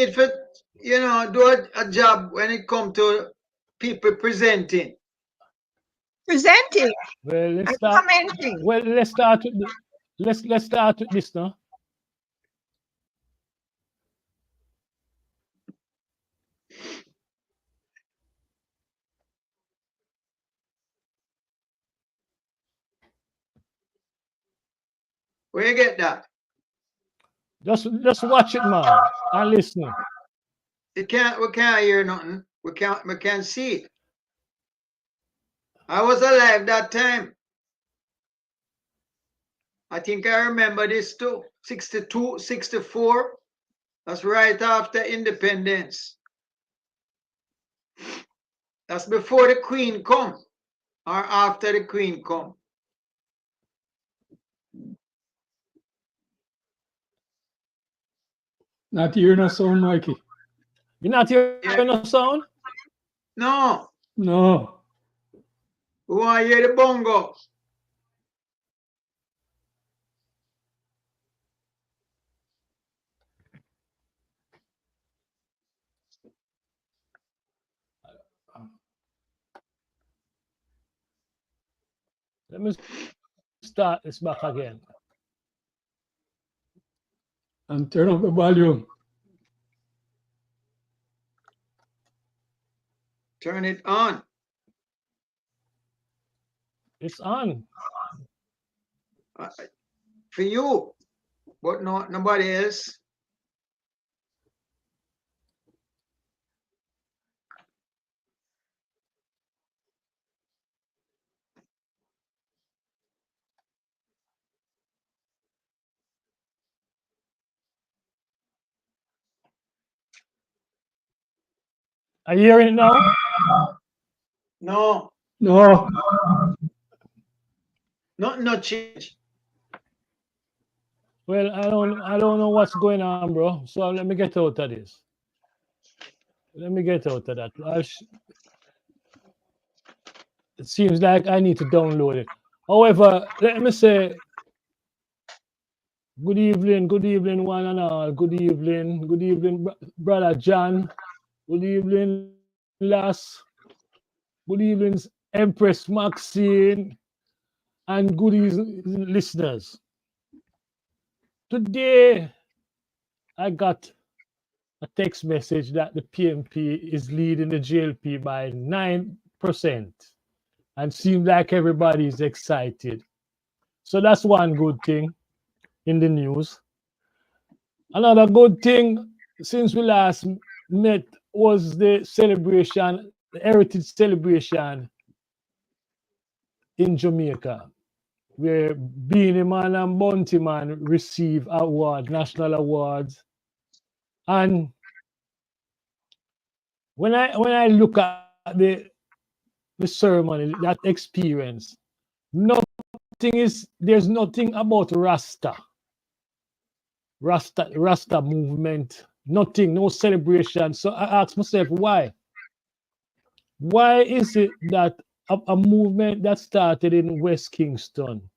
need to, do a job when it comes to people presenting. Presenting Well, let's and start. commenting. Well, let's start with let's start with this now. Where you get that? Just watch it, man, and listen. We can't hear nothing. We can't see it. I was alive that time. I think I remember this too. 62, 64. That's right after independence. That's before the Queen come or after the Queen come. Not hearing a sound, Mikey. You're not hearing no sound? No. No. We want to hear the bongo. Let me start this back again. And turn up the volume. Turn it on. It's on. For you, but nobody else. Are you hearing it now? No. No. No change. Well, I don't know what's going on, bro. So let me get out of this. Let me get out of that. It seems like I need to download it. However, let me say good evening, one and all. Good evening, brother John. Good evening, Lass. Good evening, Empress Maxine, and good evening, listeners. Today, I got a text message that the PMP is leading the GLP by 9%, and seems like everybody is excited. So that's one good thing in the news. Another good thing since we last met was the celebration, the heritage celebration in Jamaica, where Beanie Man and Bounty Man receive awards, national awards. And when I look at the ceremony, that experience, there's nothing about Rasta movement, nothing, no celebration. So I ask myself, why? Why is it that a movement that started in West Kingston,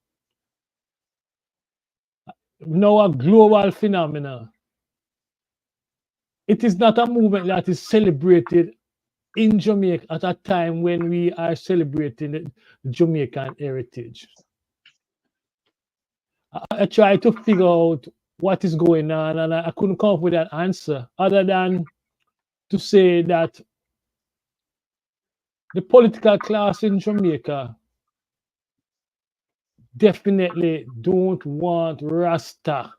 now a global phenomenon, it is not a movement that is celebrated in Jamaica at a time when we are celebrating the Jamaican heritage? I tried to figure out what is going on, and I couldn't come up with an answer other than to say that the political class in Jamaica definitely don't want Rasta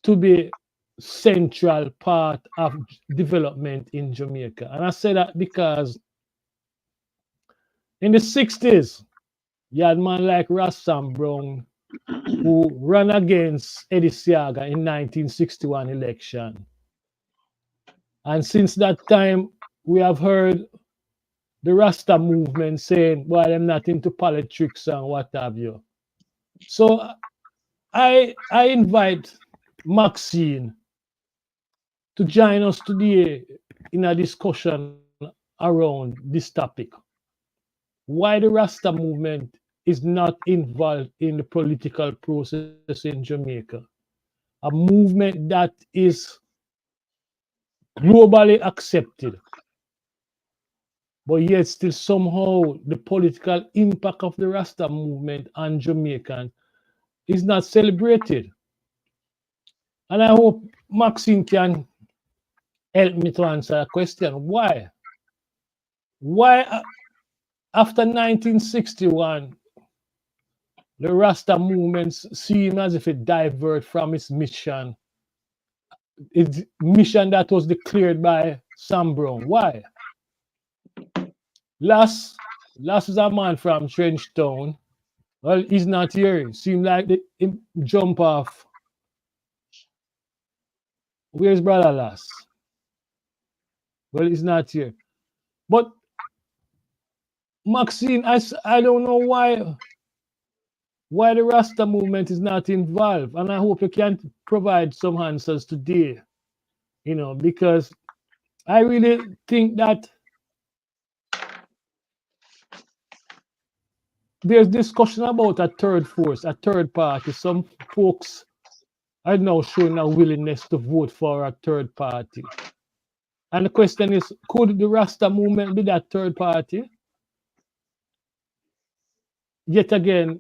to be central part of development in Jamaica. And I say that because in the 60s, you had man like Rasta Brown who ran against Eddie Siaga in 1961 election. And since that time, we have heard the Rasta movement saying, well, I'm not into politics and what have you. So I invite Maxine to join us today in a discussion around this topic. Why the Rasta movement is not involved in the political process in Jamaica. A movement that is globally accepted, but yet still somehow the political impact of the Rasta movement on Jamaican is not celebrated. And I hope Maxine can help me to answer a question. Why? Why after 1961 the Rasta movement seemed as if it diverted from its mission that was declared by Sam Brown? Why? Last is a man from Trenchtown. Well, he's not here. Seem like he jump off. Where's brother Lass? Well, he's not here. But Maxine, I don't know why the Rasta movement is not involved, and I hope you can provide some answers today. Because I really think that there's discussion about a third force, a third party. Some folks are now showing a willingness to vote for a third party. And the question is, could the Rasta movement be that third party? Yet again,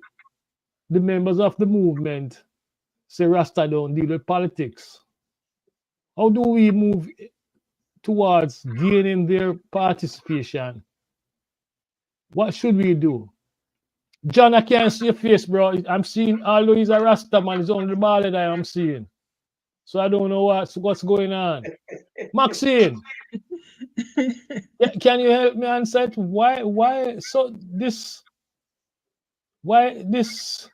the members of the movement say Rasta don't deal with politics. How do we move towards gaining their participation? What should we do? John, I can't see your face, bro. I'm seeing, although he's a Rasta man, it's only the ball that I'm seeing. So I don't know what's going on. Maxine, can you help me answer it? Why this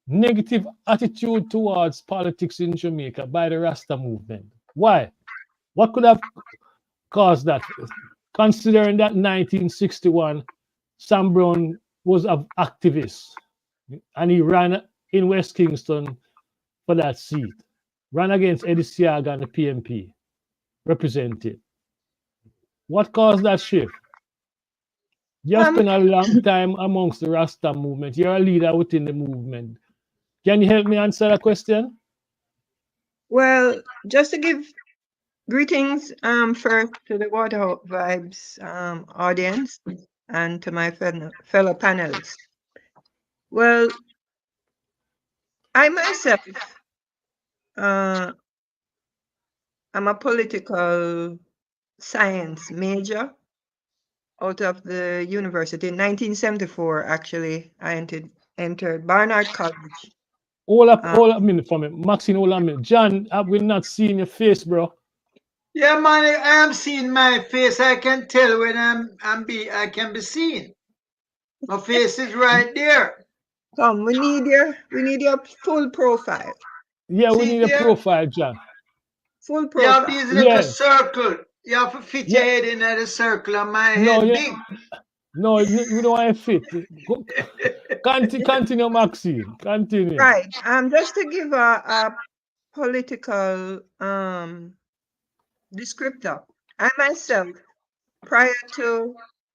negative attitude towards politics in Jamaica by the Rasta movement? Why? What could have caused that? Considering that 1961, Sam Brown was an activist and he ran in West Kingston for that seat, ran against Eddie Siaga and the PMP, represented. What caused that shift? You have spent a long time amongst the Rasta movement. You're a leader within the movement. Can you help me answer that question? Well, just to give greetings first to the Water Vibes audience and to my fellow panelists. Well, I myself, I'm a political science major out of the university. In 1974, actually, I entered Barnard College. Hold up a minute for me. Maxine, hold on a minute. John, we're not seeing your face, bro. Yeah, man, I am seeing my face. I can tell when I can be seen. My face is right there. Come, we need your full profile. Yeah, we need a profile, John. Full You profile. have these little circle. You have to fit your head in the circle and my head big. No, we don't want to fit. Continue, Maxine. Continue. Right. Just to give a political descriptor. I myself, prior to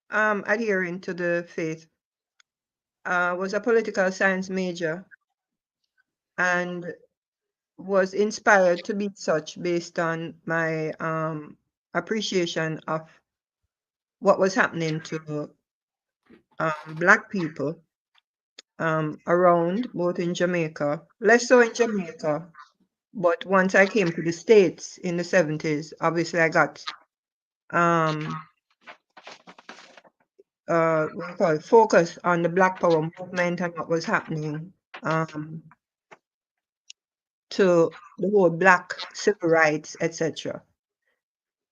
adhering to the faith, was a political science major and was inspired to be such based on my appreciation of what was happening to Black people around, both in Jamaica, less so in Jamaica, but once I came to the States in the 70s, obviously I got focus on the Black Power movement and what was happening to the whole Black civil rights, etc.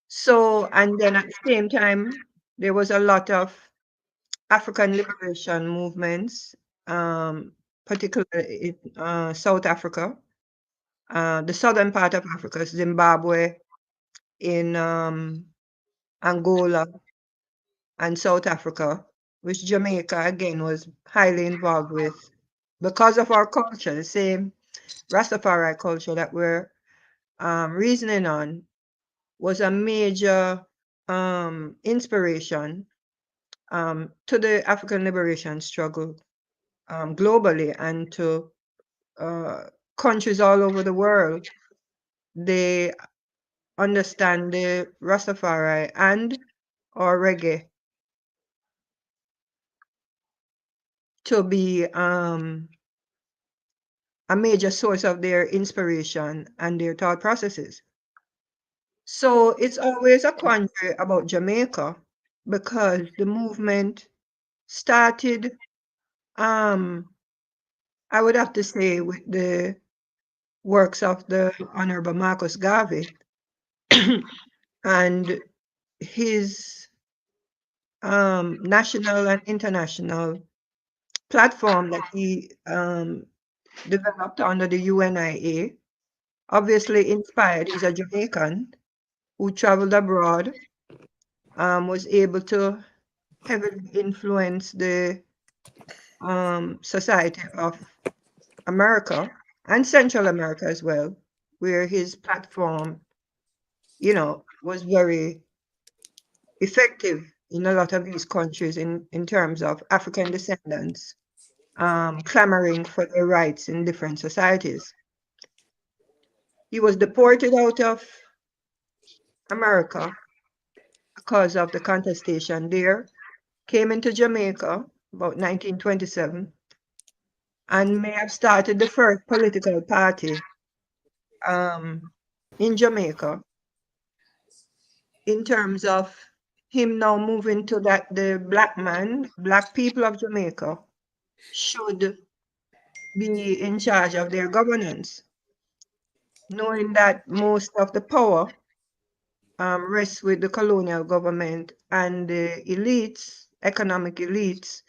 So, and then at the same time, there was a lot of African liberation movements, particularly in South Africa, the southern part of Africa, Zimbabwe, in Angola, and South Africa, which Jamaica again was highly involved with because of our culture, the same Rastafari culture that we're reasoning on, was a major inspiration to the African liberation struggle globally and to countries all over the world. They understand the Rastafari and or reggae to be a major source of their inspiration and their thought processes. So it's always a quandary about Jamaica because the movement started, I would have to say, with the works of the Honorable Marcus Garvey and his national and international platform that he developed under the UNIA, obviously inspired. He's a Jamaican who traveled abroad, was able to heavily influence the society of America and Central America as well, where his platform, was very effective in a lot of these countries in terms of African descendants clamoring for their rights in different societies. He was deported out of America because of the contestation there, came into Jamaica about 1927, and may have started the first political party in Jamaica in terms of him now moving to that the black people of Jamaica should be in charge of their governance, knowing that most of the power rests with the colonial government and the elites, economic elites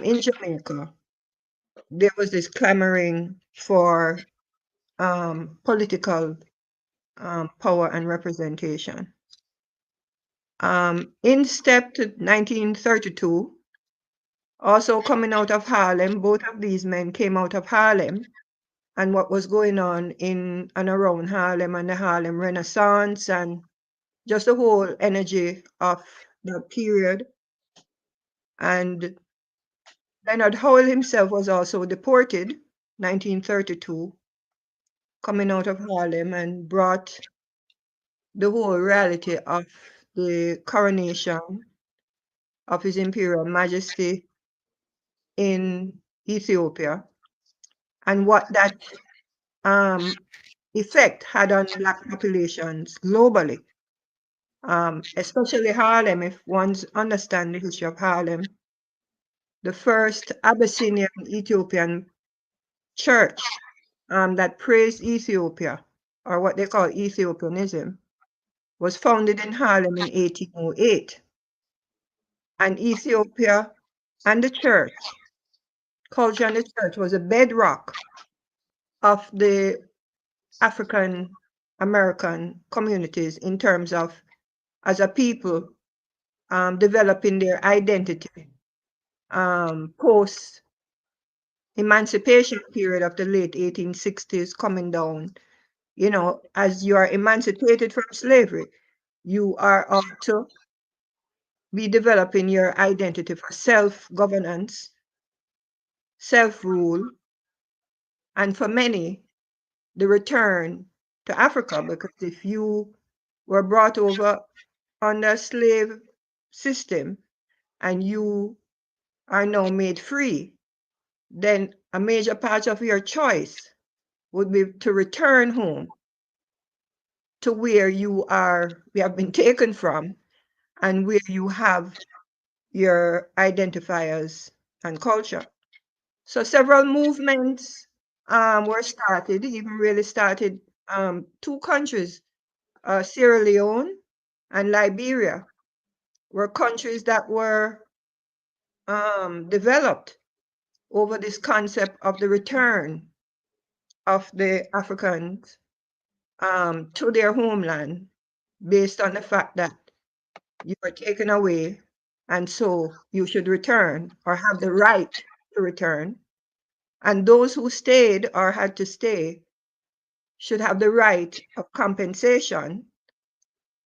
in Jamaica. There was this clamoring for political power and representation. In step to 1932, also coming out of Harlem, both of these men came out of Harlem and what was going on in and around Harlem and the Harlem Renaissance and just the whole energy of the period. And Leonard Howell himself was also deported, 1932, coming out of Harlem, and brought the whole reality of the coronation of His Imperial Majesty in Ethiopia and what that effect had on Black populations globally, especially Harlem. If one's understand the history of Harlem, the first Abyssinian Ethiopian church that praised Ethiopia, or what they call Ethiopianism, was founded in Harlem in 1808. And Ethiopia and the church, culture and the church, was a bedrock of the African American communities in terms of, as a people, developing their identity post emancipation period of the late 1860s coming down. As you are emancipated from slavery, you are ought to be developing your identity for self-governance, self-rule, and for many, the return to Africa, because if you were brought over under a slave system and you are now made free, then a major part of your choice would be to return home to where we have been taken from, and where you have your identifiers and culture. So several movements were started, even really started two countries, Sierra Leone and Liberia, were countries that were developed over this concept of the return of the Africans to their homeland based on the fact that you were taken away and so you should return or have the right to return. And those who stayed or had to stay should have the right of compensation,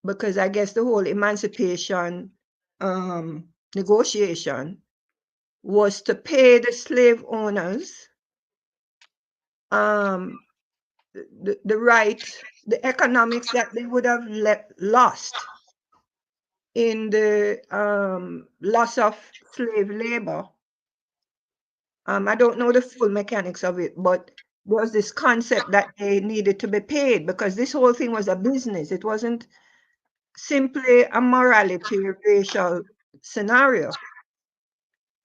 because I guess the whole emancipation negotiation was to pay the slave owners the right the economics that they would have lost in the loss of slave labor. I don't know the full mechanics of it, but there was this concept that they needed to be paid because this whole thing was a business. It wasn't simply a morality racial scenario,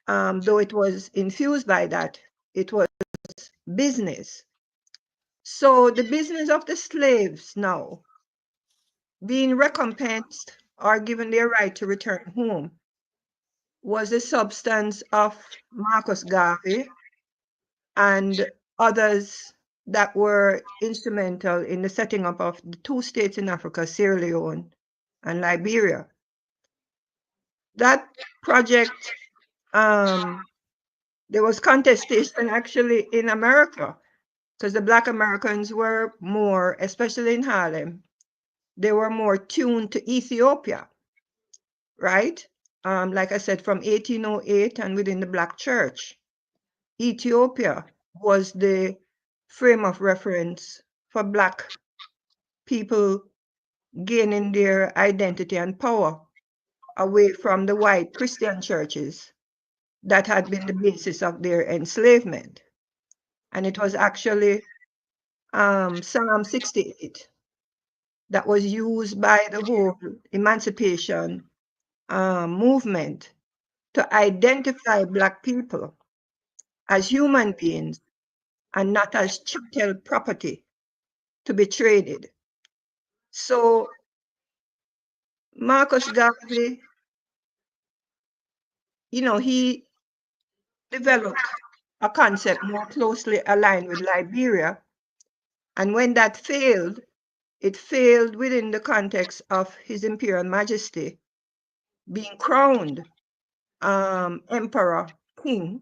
though it was infused by that. It was business. So the business of the slaves now being recompensed or given their right to return home was the substance of Marcus Garvey and others that were instrumental in the setting up of the two states in Africa, Sierra Leone and Liberia. That project, there was contestation actually in America because the Black Americans were more, especially in Harlem, they were more tuned to Ethiopia, right? Like I said, from 1808 and within the Black church, Ethiopia was the frame of reference for Black people gaining their identity and power away from the white Christian churches that had been the basis of their enslavement. And it was actually Psalm 68 that was used by the whole emancipation movement to identify Black people as human beings and not as chattel property to be traded. So Marcus Garvey, he developed a concept more closely aligned with Liberia. And when that failed, it failed within the context of His Imperial Majesty being crowned Emperor King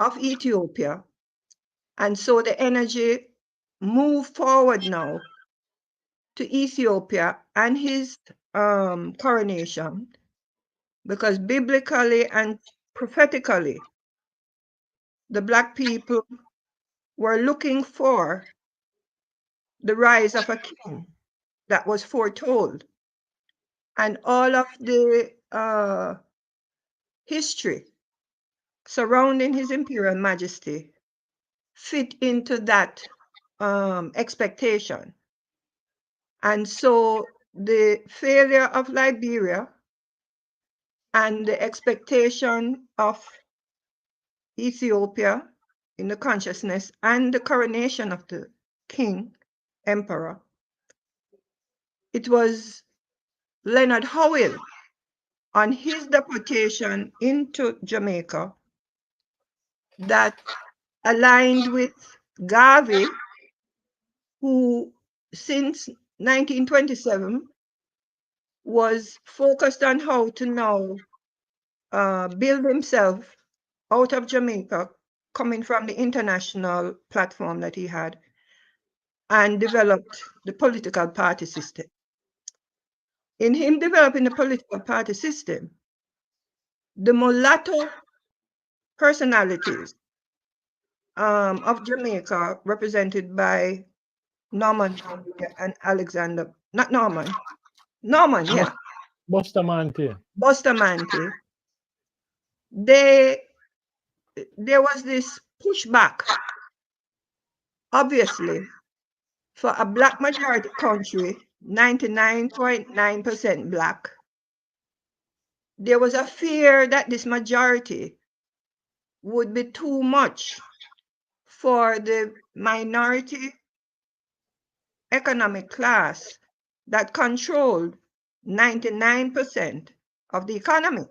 of Ethiopia. And so the energy moved forward now to Ethiopia and his coronation, because biblically and prophetically, the Black people were looking for the rise of a king that was foretold. And all of the history surrounding His Imperial Majesty fit into that expectation. And so the failure of Liberia and the expectation of Ethiopia in the consciousness and the coronation of the king, emperor, it was Leonard Howell on his deportation into Jamaica that aligned with Garvey, who since 1927 was focused on how to now build himself out of Jamaica, coming from the international platform that he had, and developed the political party system. In him developing the political party system, the mulatto personalities of Jamaica, represented by Norman and Alexander, not Norman, yeah. Bustamante. Bustamante, there was this pushback, obviously, for a Black majority country, 99.9% Black. There was a fear that this majority would be too much for the minority economic class that controlled 99% of the economy.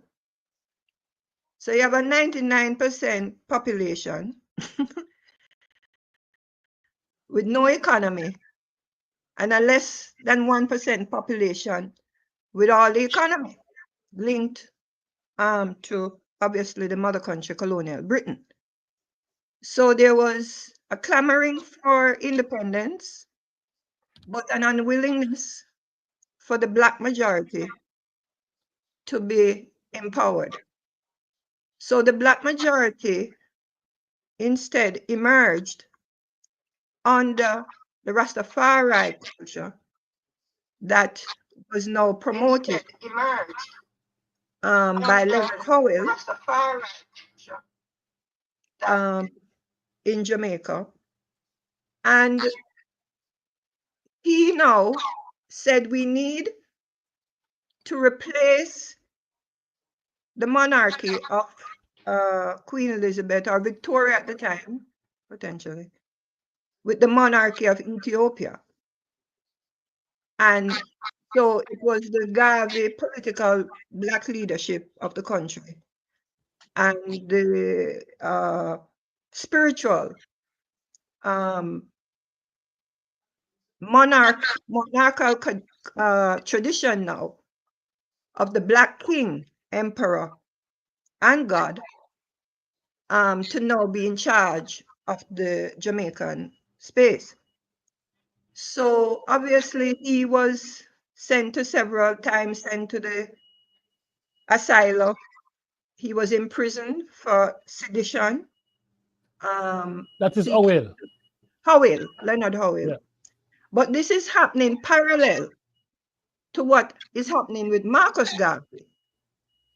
So you have a 99% population with no economy and a less than 1% population with all the economy linked to obviously the mother country, colonial Britain. So there was a clamoring for independence, but an unwillingness for the Black majority to be empowered. So the Black majority instead emerged under the Rastafari culture that was now promoted by Leonard Howell in Jamaica. And he now said we need to replace the monarchy of Queen Elizabeth or Victoria at the time, potentially, with the monarchy of Ethiopia. And so it was the Garvey political black leadership of the country and the spiritual monarchical tradition now of the Black King, Emperor, and God to now be in charge of the Jamaican space. So obviously he was sent to several times, sent to the asylum. He was imprisoned for sedition. That is Howell. Howell, Leonard Howell. Yeah. But this is happening parallel to what is happening with Marcus Garvey,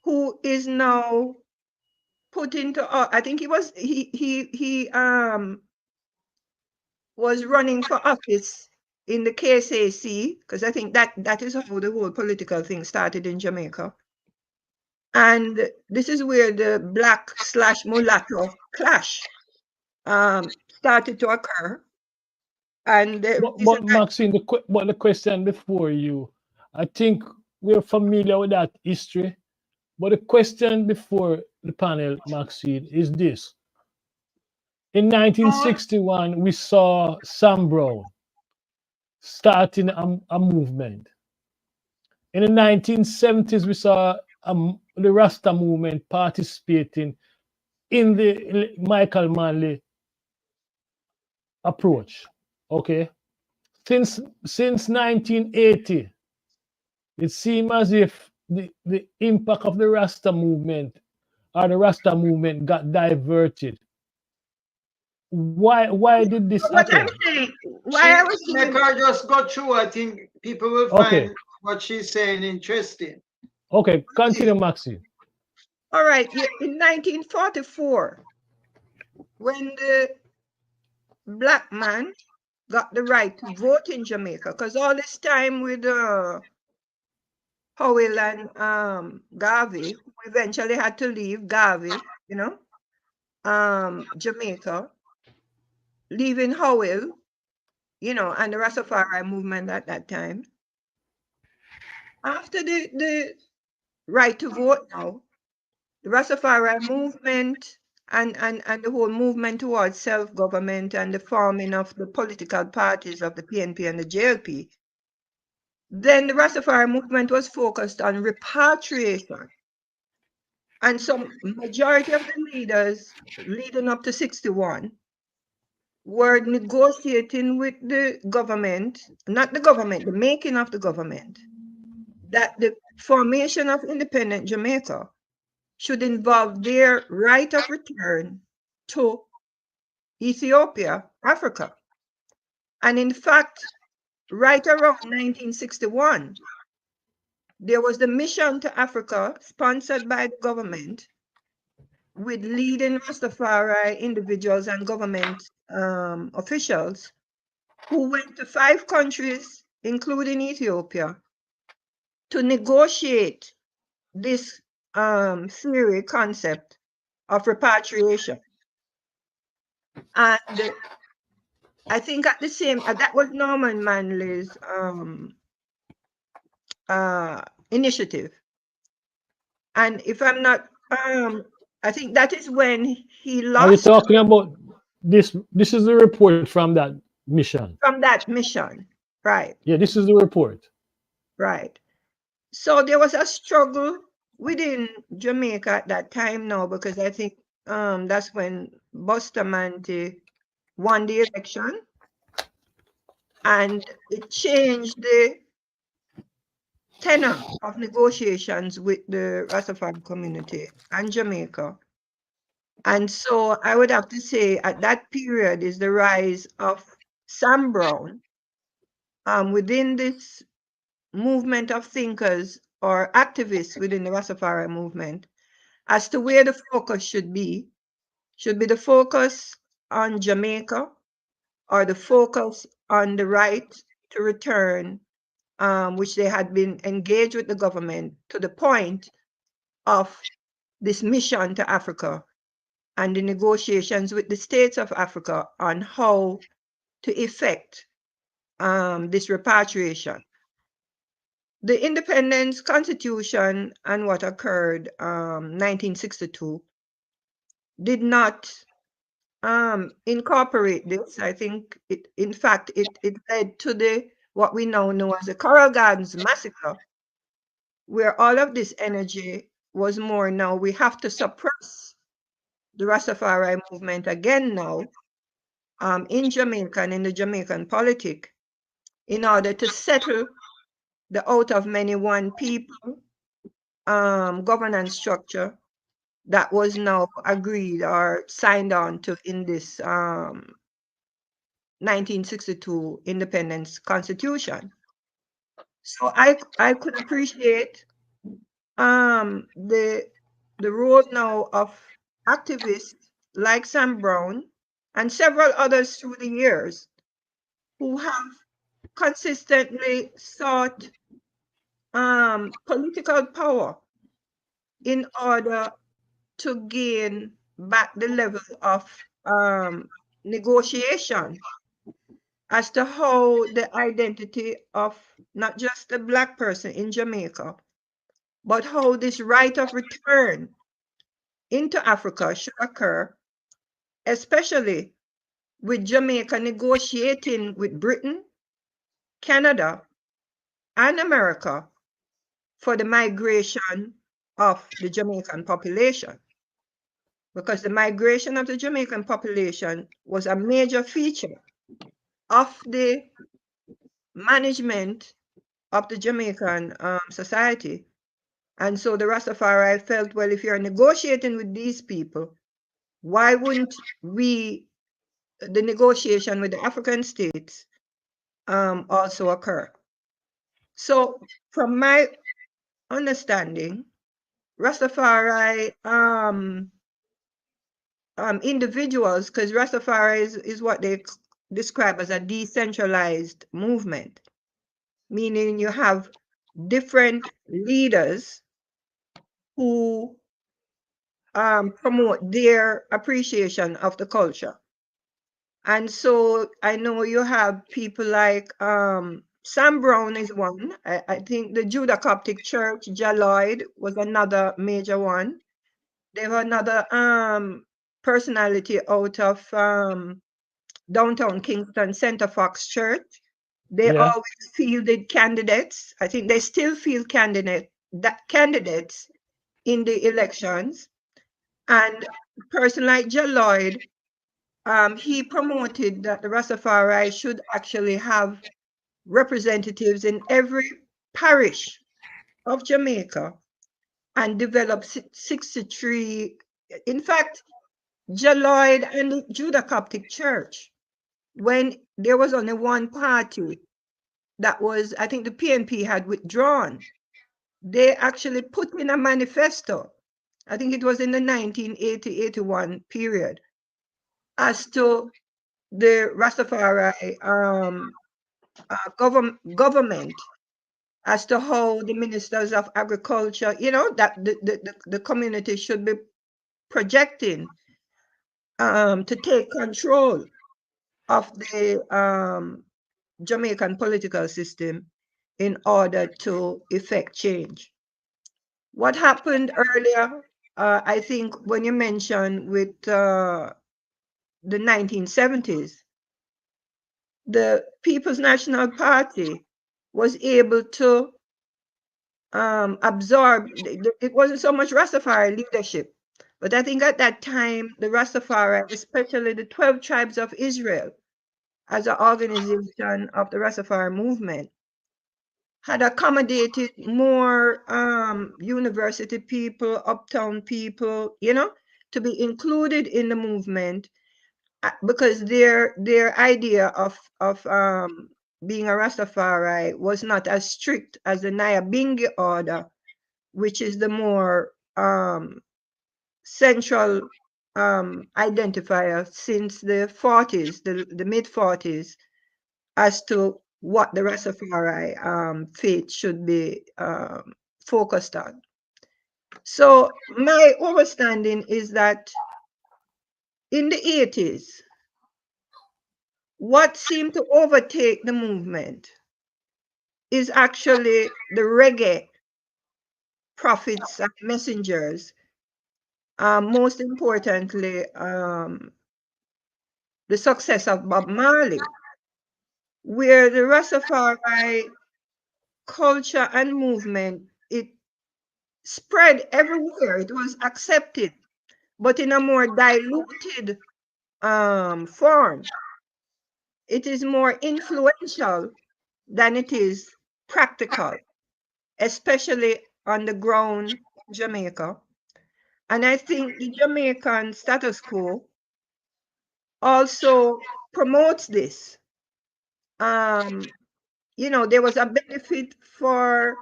who is now put into, I think he was running for office in the KSAC, because I think that is how the whole political thing started in Jamaica. And this is where the black/mulatto clash started to occur. And but Maxine, the question before you, I think we're familiar with that history. But the question before the panel, Maxine, is this. In 1961, we saw Sam Brown starting a movement. In the 1970s, we saw the Rasta movement participating in the Michael Manley approach. Okay. Since 1980, it seems as if the impact of the Rasta movement or the Rasta movement got diverted. Why did this what happen? I'm saying, why I was Make her just go through. I think people will find what she's saying interesting. Okay, continue, Maxine. All right, in 1944, when the black man got the right to vote in Jamaica, because all this time with Howell and Garvey, who eventually had to leave Garvey, Jamaica, leaving Howell, and the Rastafari movement at that time. After the right to vote now, the Rastafari movement and the whole movement towards self-government and the forming of the political parties of the PNP and the JLP, then the Rastafari movement was focused on repatriation. And some majority of the leaders leading up to 61 were negotiating with the government, not the government, the making of the government, that the formation of independent Jamaica should involve their right of return to Ethiopia, Africa. And in fact, right around 1961, there was the mission to Africa sponsored by the government with leading Rastafari individuals and government officials who went to 5 countries, including Ethiopia, to negotiate this theory concept of repatriation. And I think at the same, that was Norman Manley's initiative. And if I'm not, I think that is when he lost. Are you talking about this? This is the report from that mission. From that mission, right. Yeah, this is the report. Right. So there was a struggle within Jamaica at that time now, because I think that's when Bustamante won the election, and it changed the tenor of negotiations with the Rastafari community and Jamaica. And so I would have to say at that period is the rise of Sam Brown, within this movement of thinkers or activists within the Rastafari movement, as to where the focus should be. Should be the focus on Jamaica or the focus on the right to return, which they had been engaged with the government to the point of this mission to Africa and the negotiations with the states of Africa on how to effect this repatriation. The independence constitution and what occurred 1962 did not incorporate this. I think it, in fact, it led to the what we now know as the Coral Gardens massacre, where all of this energy was more now we have to suppress the Rastafari movement again now in Jamaica and in the Jamaican politic in order to settle the out of many one people governance structure that was now agreed or signed on to in this 1962 Independence Constitution. So I could appreciate the role now of activists like Sam Brown and several others through the years who have consistently sought political power in order to gain back the level of negotiation as to how the identity of not just the Black person in Jamaica, but how this right of return into Africa should occur, especially with Jamaica negotiating with Britain, Canada, and America for the migration of the Jamaican population. Because the migration of the Jamaican population was a major feature of the management of the Jamaican society. And so the Rastafari felt, well, if you're negotiating with these people, why wouldn't the negotiation with the African states also occur? So from my understanding, Rastafari individuals, because Rastafari is what they describe as a decentralized movement, meaning you have different leaders who promote their appreciation of the culture. And so I know you have people like Sam Brown is one. I think the Judah Coptic Church, Jaloid, was another major one. They have another personality out of downtown Kingston, Center Fox Church. They always fielded candidates. I think they still field candidates in the elections. And a person like Jaloid, he promoted that the Rastafari should actually have representatives in every parish of Jamaica and develop 63. In fact, Jaloid and the Judah Coptic Church, when there was only one party that was, I think the PNP had withdrawn, they actually put in a manifesto, I think it was in the 1980-81 period, as to the Rastafari government, as to how the ministers of agriculture, that the community should be projecting to take control of the Jamaican political system in order to effect change. What happened earlier, I think when you mentioned with the 1970s, the People's National Party was able to absorb, it wasn't so much Rastafari leadership, but I think at that time, the Rastafari, especially the 12 tribes of Israel, as an organization of the Rastafari movement, had accommodated more university people, uptown people, to be included in the movement because their idea of being a Rastafari was not as strict as the Nyabingi order, which is the more central identifier since the 40s, the mid 40s, as to what the Rastafari faith should be focused on. So my understanding is that in the 80s, what seemed to overtake the movement is actually the reggae prophets and messengers. Most importantly, the success of Bob Marley, where the Rastafari culture and movement, it spread everywhere. It was accepted, but in a more diluted form. It is more influential than it is practical, especially on the ground in Jamaica. And I think the Jamaican status quo also promotes this. There was a benefit for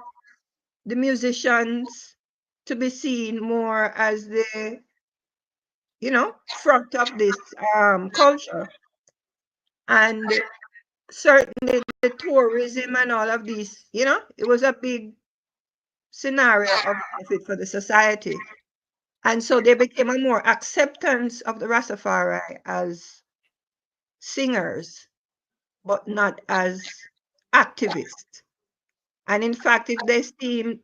the musicians to be seen more as the, front of this culture. And certainly the tourism and all of these, it was a big scenario of benefit for the society. And so there became a more acceptance of the Rastafari as singers, but not as activists. And in fact, if they seem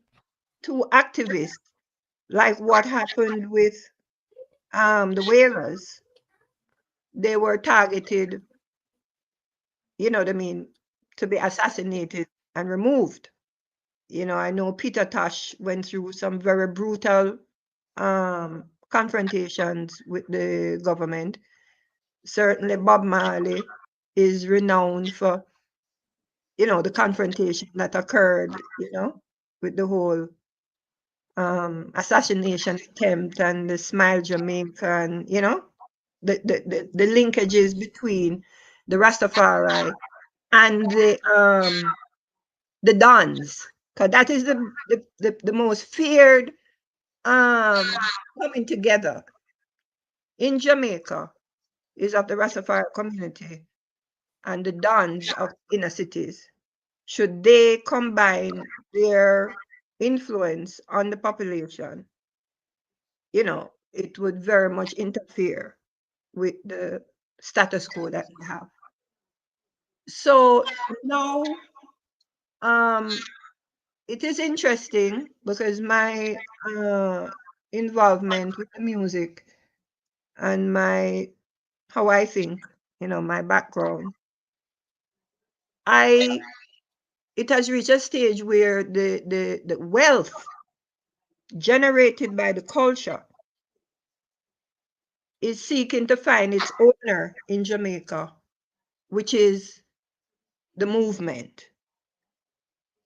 too activist, like what happened with the whalers, they were targeted, you know what I mean, to be assassinated and removed. I know Peter Tosh went through some very brutal confrontations with the government. Certainly Bob Marley is renowned for, the confrontation that occurred, with the whole assassination attempt and the Smile Jamaica and, the linkages between the Rastafari and the Dons. Because that is the most feared coming together in Jamaica is of the Rastafari community and the Dons of inner cities. Should they combine their influence on the population, it would very much interfere with the status quo that we have. So now it is interesting because my involvement with the music and how I think, my background, it has reached a stage where the wealth generated by the culture is seeking to find its owner in Jamaica, which is the movement,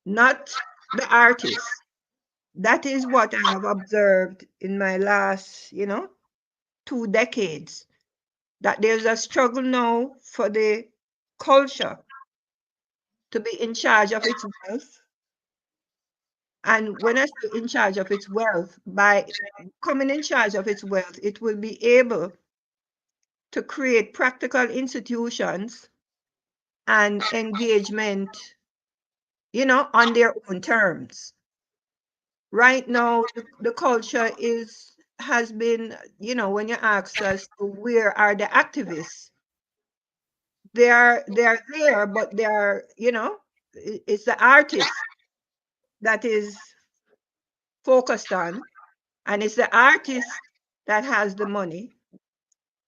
not the artist. That is what I have observed in my last, 2 decades, that there's a struggle now for the culture to be in charge of its wealth. And when I say in charge of its wealth, by coming in charge of its wealth, it will be able to create practical institutions and engagement, on their own terms. Right now, the culture has been, when you ask us where are the activists, they are there, but they are, it's the artist that is focused on, and it's the artist that has the money,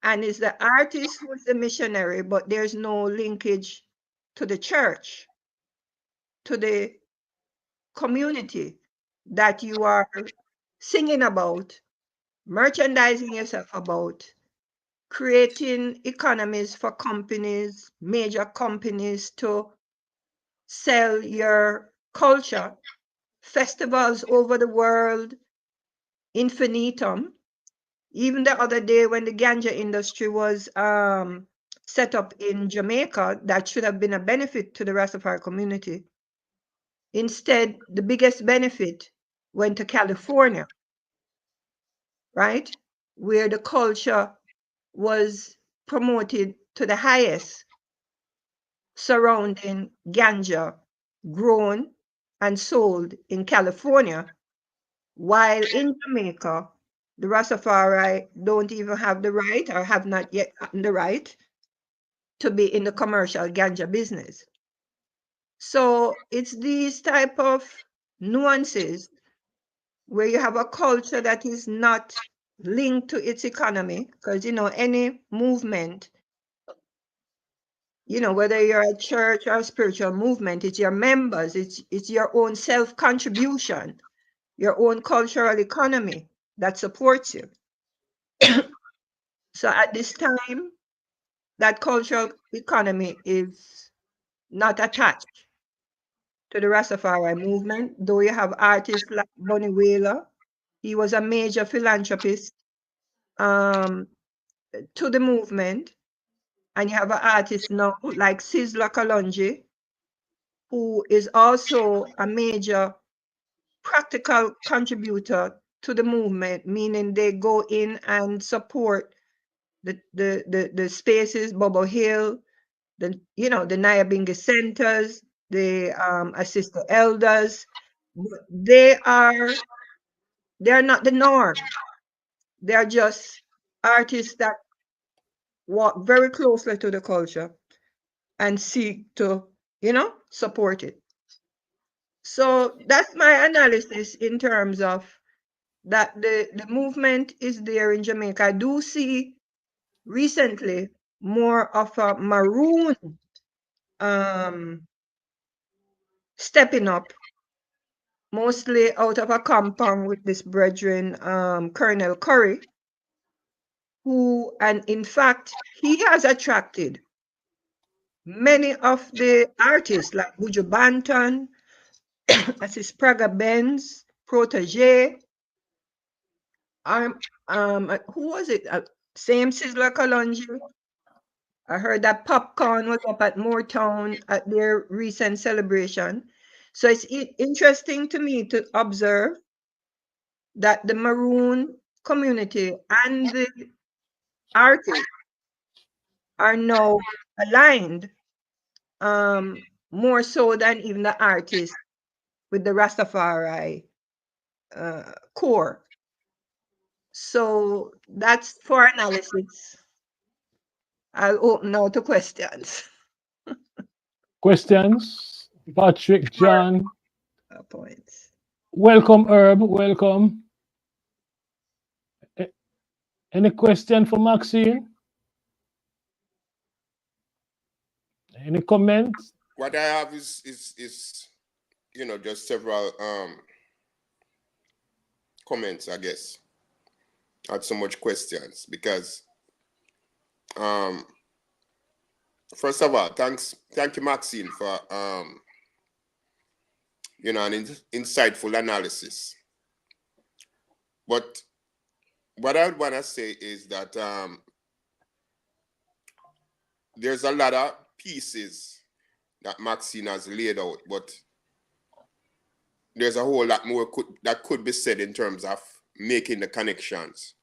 and it's the artist who is the missionary, but there's no linkage to the church, to the community that you are singing about, merchandising yourself about, creating economies for companies, major companies to sell your culture, festivals over the world, infinitum, Even the other day when the ganja industry was set up in Jamaica, that should have been a benefit to the Rastafari community. Instead, the biggest benefit went to California, right? Where the culture was promoted to the highest surrounding ganja grown and sold in California, while in Jamaica, the Rastafari don't even have the right or have not yet gotten the right to be in the commercial ganja business. So it's these type of nuances where you have a culture that is not linked to its economy, because any movement, whether you're a church or a spiritual movement, it's your members, it's your own self-contribution, your own cultural economy that supports you. So at this time, that cultural economy is not attached to the Rastafari movement, though you have artists like Bunny Wailer. He was a major philanthropist to the movement. And you have an artist now like Sizzla Kalonji, who is also a major practical contributor to the movement, meaning they go in and support the spaces, Bobo Hill, the Nyabingi centers, they assist the elders. But they're not the norm. They're just artists that walk very closely to the culture and seek to, support it. So that's my analysis in terms of that the movement is there in Jamaica. I do see recently more of a maroon stepping up, mostly out of a compound with this brethren, Colonel Curry, and in fact, he has attracted many of the artists like Buju Banton, as his Praga Benz, Protege, who was it? Same Sizzla Kalonji. I heard that Popcorn was up at Moortown at their recent celebration. So it's interesting to me to observe that the Maroon community and the artists are now aligned, more so than even the artists with the Rastafari core. So that's for analysis. I'll open now to questions. Questions? Patrick, John. Points. Welcome, Herb. Welcome. Any question for Maxine? Any comments? What I have is just several comments, I guess. Not so much questions because first of all, thank you, Maxine, for an insightful analysis. But what I would want to say is that there's a lot of pieces that Maxine has laid out, but there's a whole lot more that could be said in terms of making the connections.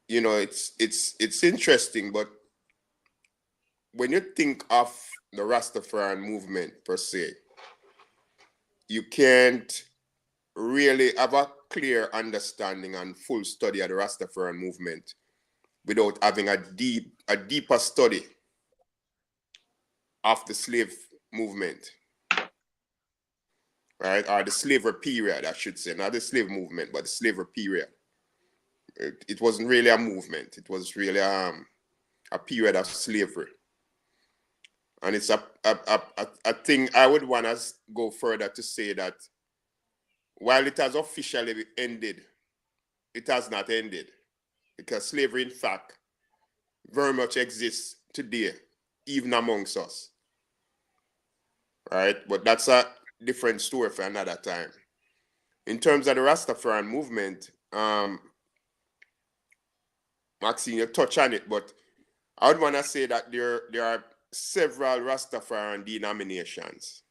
It's interesting, but when you think of the Rastafarian movement per se, you can't really have a clear understanding and full study of the Rastafarian movement without having a deeper study of the slave movement, right? Or the slavery period, I should say, not the slave movement, but the slavery period. It wasn't really a movement. It was really a period of slavery. And it's a thing I would want to go further to say that while it has officially ended, it has not ended. Because slavery, in fact, very much exists today, even amongst us. Right? But that's a different story for another time. in terms of the Rastafarian movement, Maxine, you touch on it, but I would want to say that there are several Rastafarian denominations,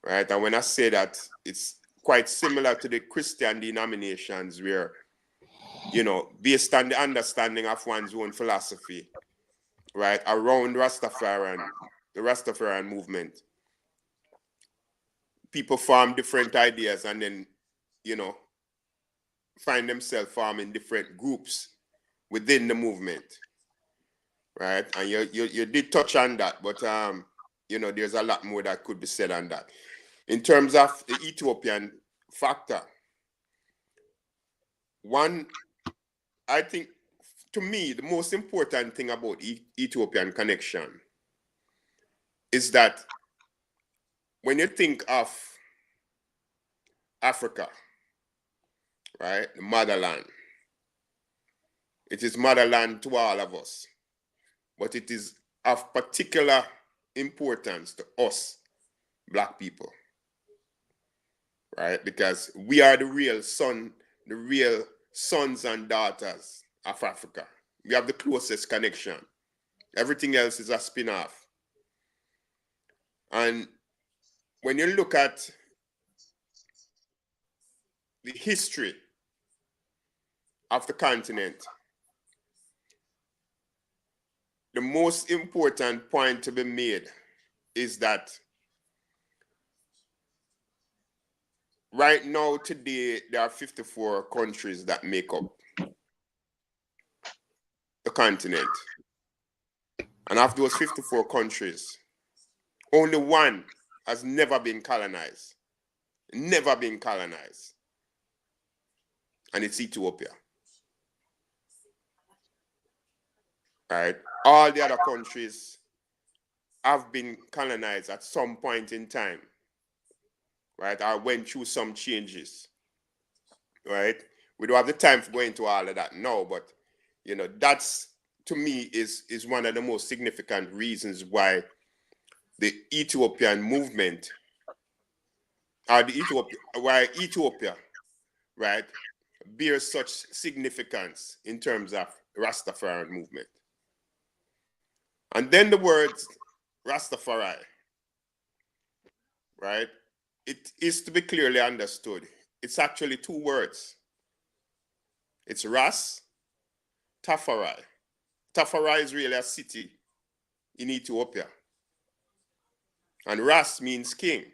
right? And when I say that, it's quite similar to the Christian denominations where, you know, based on the understanding of one's own philosophy, right, around the Rastafarian movement, people form different ideas and then, you know, find themselves forming different groups within the movement, right? And you did touch on that, but you know, there's a lot more that could be said on that. In terms of the Ethiopian factor, one, I think, to me, the most important thing about Ethiopian connection is that when you think of Africa, right, the motherland, it is motherland to all of us, but it is of particular importance to us, Black people, right? Because we are the real sons and daughters of Africa. We have the closest connection. Everything else is a spin-off. And when you look at the history of the continent, the most important point to be made is that right now, today, there are 54 countries that make up the continent. And of those 54 countries, only one has never been colonized. Never been colonized. And it's Ethiopia. Right? All the other countries have been colonized at some point in time. Right? I went through some changes. Right? We don't have the time for going into all of that now, but you know, that's, to me, is one of the most significant reasons why the Ethiopian movement, or why Ethiopia, right, bears such significance in terms of Rastafarian movement. And then the words Rastafari, right, it is to be clearly understood. It's actually two words. It's Ras, Tafari. Tafari is really a city in Ethiopia. And Ras means king,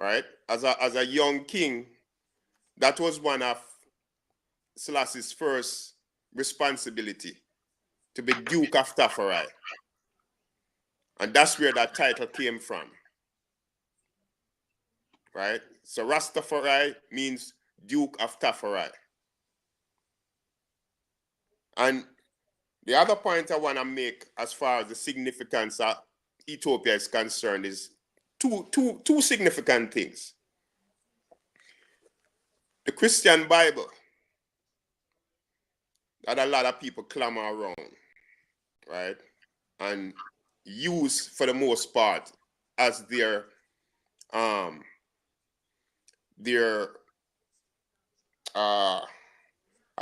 right? As a young king, that was one of Selassie's first responsibility, to be Duke of Tafari. And that's where that title came from, right? So Rastafari means Duke of Tafari. And the other point I want to make as far as the significance of Ethiopia is concerned is two significant things. The Christian Bible that a lot of people clamor around, right? And use for the most part as their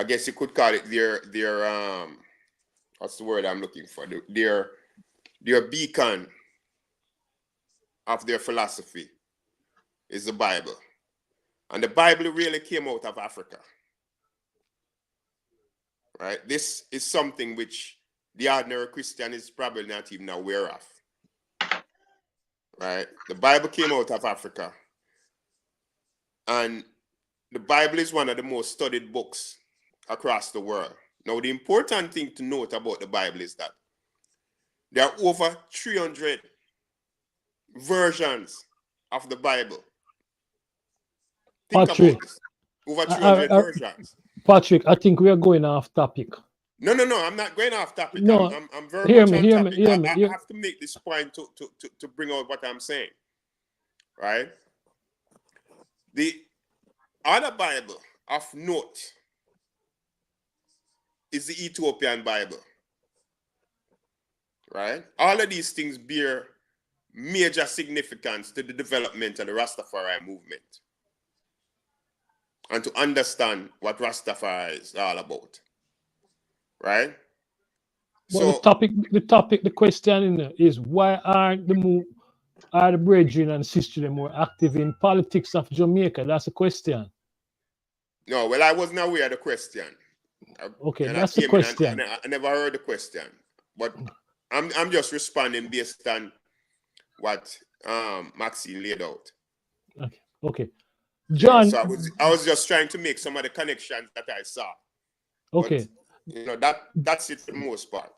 I guess you could call it their what's the word I'm looking for? Their beacon of their philosophy is the Bible. And the Bible really came out of Africa. Right? This is something which the ordinary Christian is probably not even aware of. Right? The Bible came out of Africa. And the Bible is one of the most studied books across the world. Now, the important thing to note about the Bible is that there are over 300 versions of the Bible. Think Patrick, about this. Over 300 versions. Patrick, I think we are going off topic. No, I'm not going off topic. No, I'm very much on topic. Hear I me. have to make this point to bring out what I'm saying. Right? The other Bible of note is the Ethiopian Bible. Right? All of these things bear major significance to the development of the Rastafari movement and to understand what Rastafari is all about, right? But So the question is why aren't the brethren and sisters more active in politics of Jamaica? That's the question. no, well, I wasn't aware of the question. Okay, And that's I the came in question. and I never heard the question. But I'm just responding based on what Maxine laid out. Okay. You know, John, so I was just trying to make some of the connections that I saw. okay. But you know, that's it for the most part.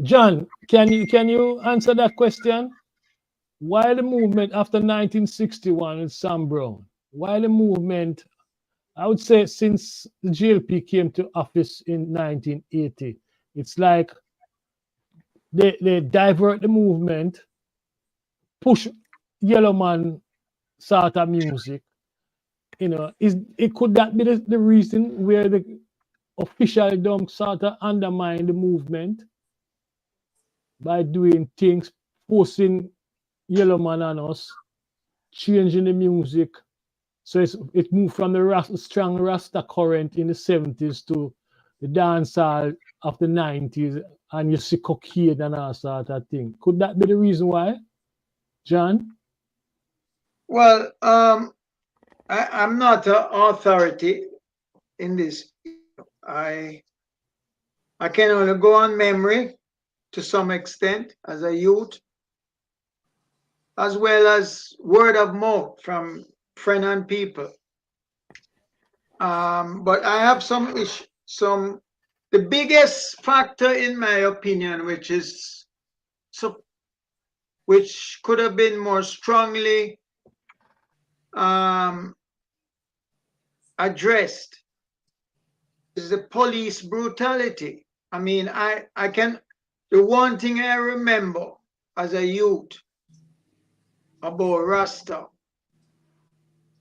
John, can you answer that question? Why the movement after 1961 with Sam Brown? Why the movement? I would say since the GLP came to office in 1980, it's like they divert the movement, push yellow man sort of music. You know, could that be the reason where the official don't sort of undermine the movement by doing things, forcing yellow man on us, changing the music. So it moved from the strong Rasta current in the 70s to the dancehall of the 90s, and you see cocaine and all sort of thing. Could that be the reason why, John? Well, I'm not an authority in this. I can only go on memory to some extent as a youth, as well as word of mouth from friend and people. But I have the biggest factor in my opinion, which could have been more strongly addressed, is the police brutality. I mean, the one thing I remember as a youth about Rasta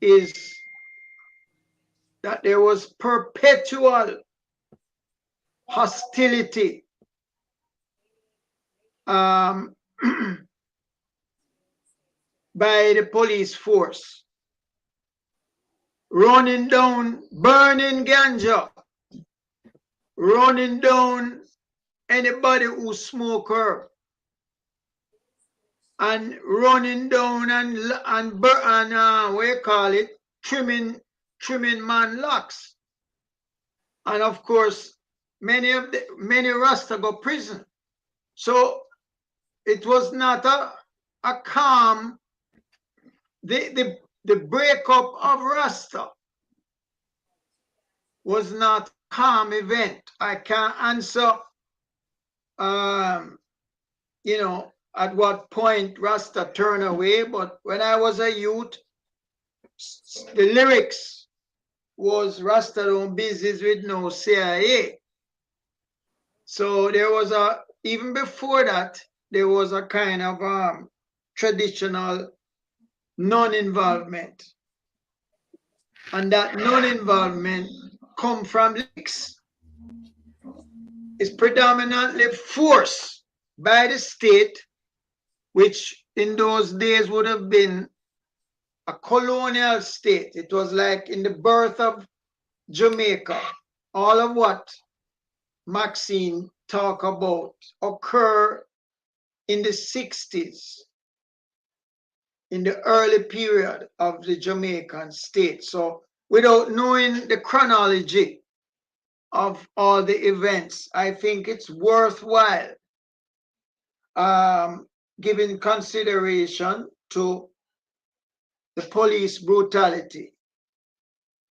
is that there was perpetual hostility by the police force, running down, burning ganja, running down anybody who smoke herb, and running down and what you call it, trimming man locks. And of course, many Rasta go prison. So it was not a calm. The breakup of Rasta was not a calm event. I can't answer, you know, at what point Rasta turned away, but when I was a youth, the lyrics was Rasta don't business with no CIA. So there was even before that, there was a kind of traditional non-involvement. And that non-involvement come from lyrics. It's predominantly forced by the state, which in those days would have been a colonial state. It was like in the birth of Jamaica. All of what Maxine talk about occur in the 60s, in the early period of the Jamaican state. So without knowing the chronology of all the events, I think it's worthwhile giving consideration to the police brutality.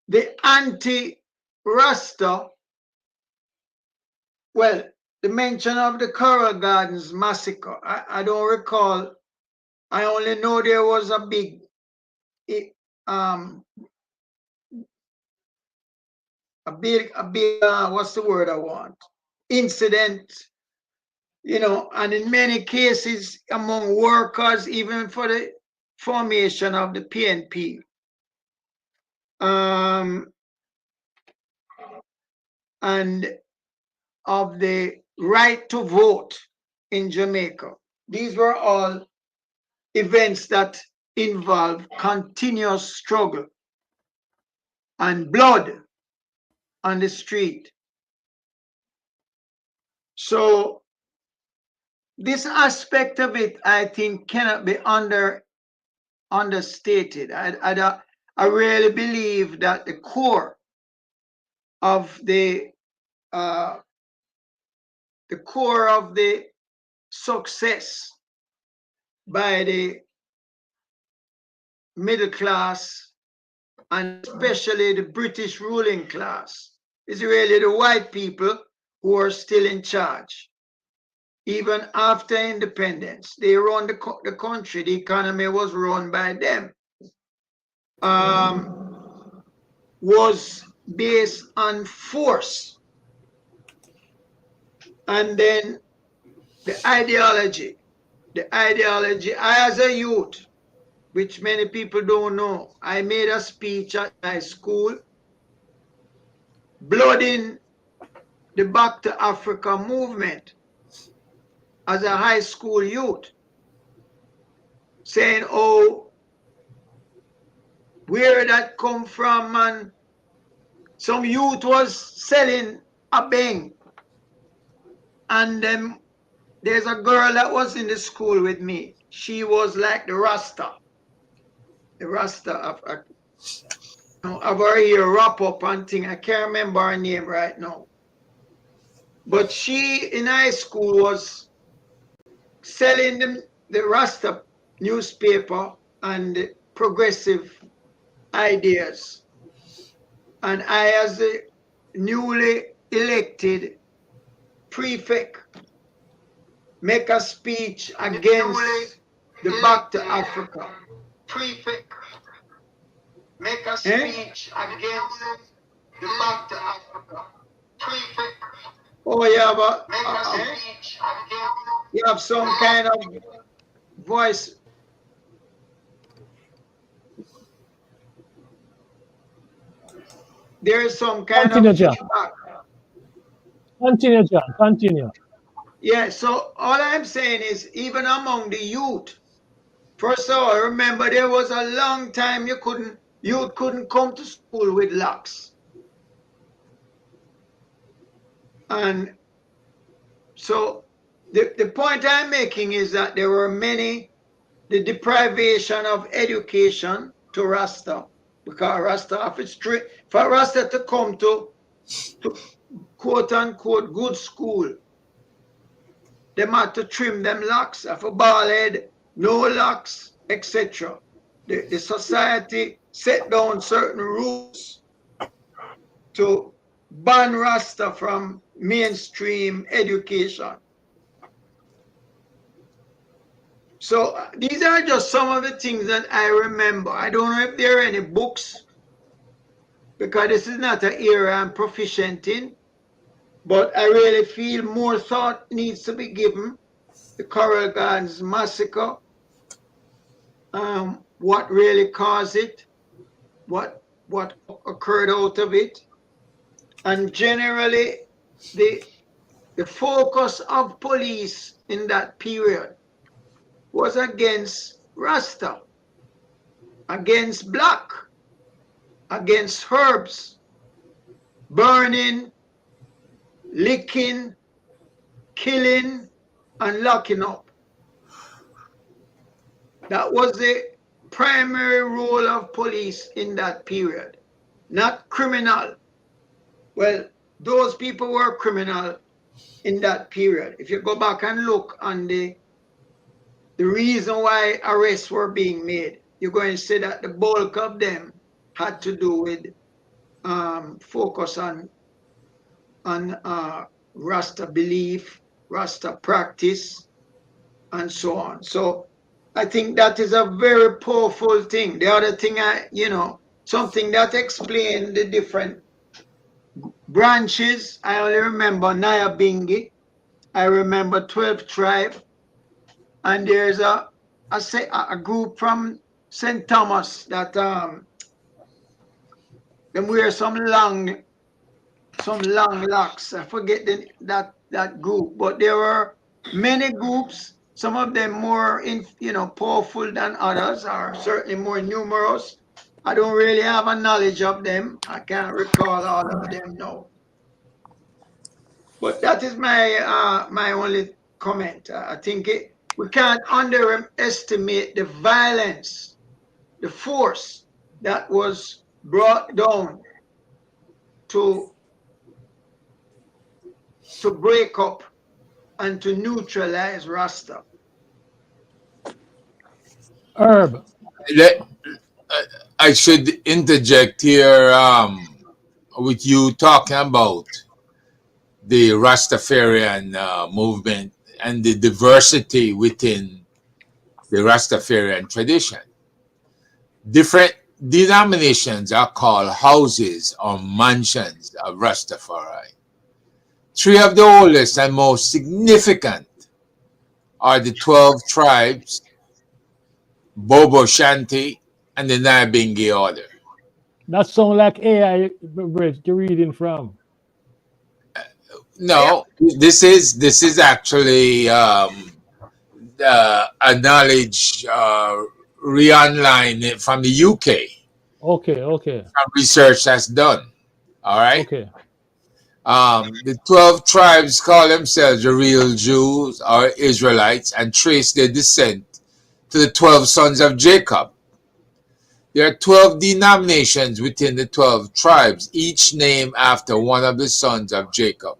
The anti-Rasta, well, the mention of the Coral Gardens massacre, I don't recall. I only know there was a big what's the word I want? Incident, you know, and in many cases among workers, even for the formation of the PNP. And of the right to vote in Jamaica. These were all events that involve continuous struggle and blood on the street. So this aspect of it, I think, cannot be understated. I really believe that the core of the success by the middle class, and especially the British ruling class, is really the white people who are still in charge. Even after independence, they run the country. The economy was run by them. Was based on force. And then the ideology. I, as a youth, which many people don't know, I made a speech at my school, blooding the Back to Africa movement as a high school youth, saying, oh, where that come from, and some youth was selling a bang. And there's a girl that was in the school with me. She was like the Rasta of her ear wrap up and thing. I can't remember her name right now. But she in high school was selling the Rasta newspaper and progressive ideas. And I, as the newly elected prefect, make a speech against the Back to Africa. Prefect, make a speech against the Back to Africa. Prefect. Oh, yeah, but you have some kind of voice. There is some kind Continue, of John. feedback. Continue, John. Continue. Yeah, so all I'm saying is, even among the youth, first of all, I remember there was a long time youth couldn't come to school with locks. And so the point I'm making is that there were the deprivation of education to Rasta, because Rasta, for Rasta to come to quote unquote good school, they had to trim them locks, of a bald head, no locks, etc. The society set down certain rules to ban Rasta from mainstream education. So these are just some of the things that I remember. I don't know if there are any books, because this is not an area I'm proficient in, but I really feel more thought needs to be given. The Coral Gardens massacre, what really caused it, what occurred out of it, and generally the focus of police in that period was against Rasta, against black, against herbs, burning, licking, killing, and locking up. That was the primary role of police in that period, not criminal. Well, those people were criminal in that period. If you go back and look on the reason why arrests were being made, you're going to see that the bulk of them had to do with focus on Rasta belief, Rasta practice, and so on. So I think that is a very powerful thing. The other thing, something that explained the different branches. I only remember Nyabingi. I remember 12th tribe. And there's a group from St. Thomas that them wear some long locks. I forget that group, but there were many groups Some of them more powerful than others, or certainly more numerous. I don't really have a knowledge of them. I can't recall all of them now. But that is my only comment. I think we can't underestimate the violence, the force that was brought down to break up and to neutralize Rasta. Herb, I should interject here with you talking about the Rastafarian movement and the diversity within the Rastafarian tradition. Different denominations are called houses or mansions of Rastafari. Three of the oldest and most significant are the 12 tribes, Bobo Shanti, and the Nyabingi order. that sound like AI, Brett, you're reading from. No, this is actually a knowledge re-online from the UK. Okay, okay, Some research that's done. All right. okay. The 12 tribes call themselves the real Jews or Israelites and trace their descent to the 12 sons of Jacob. There are 12 denominations within the 12 tribes, each named after one of the sons of Jacob.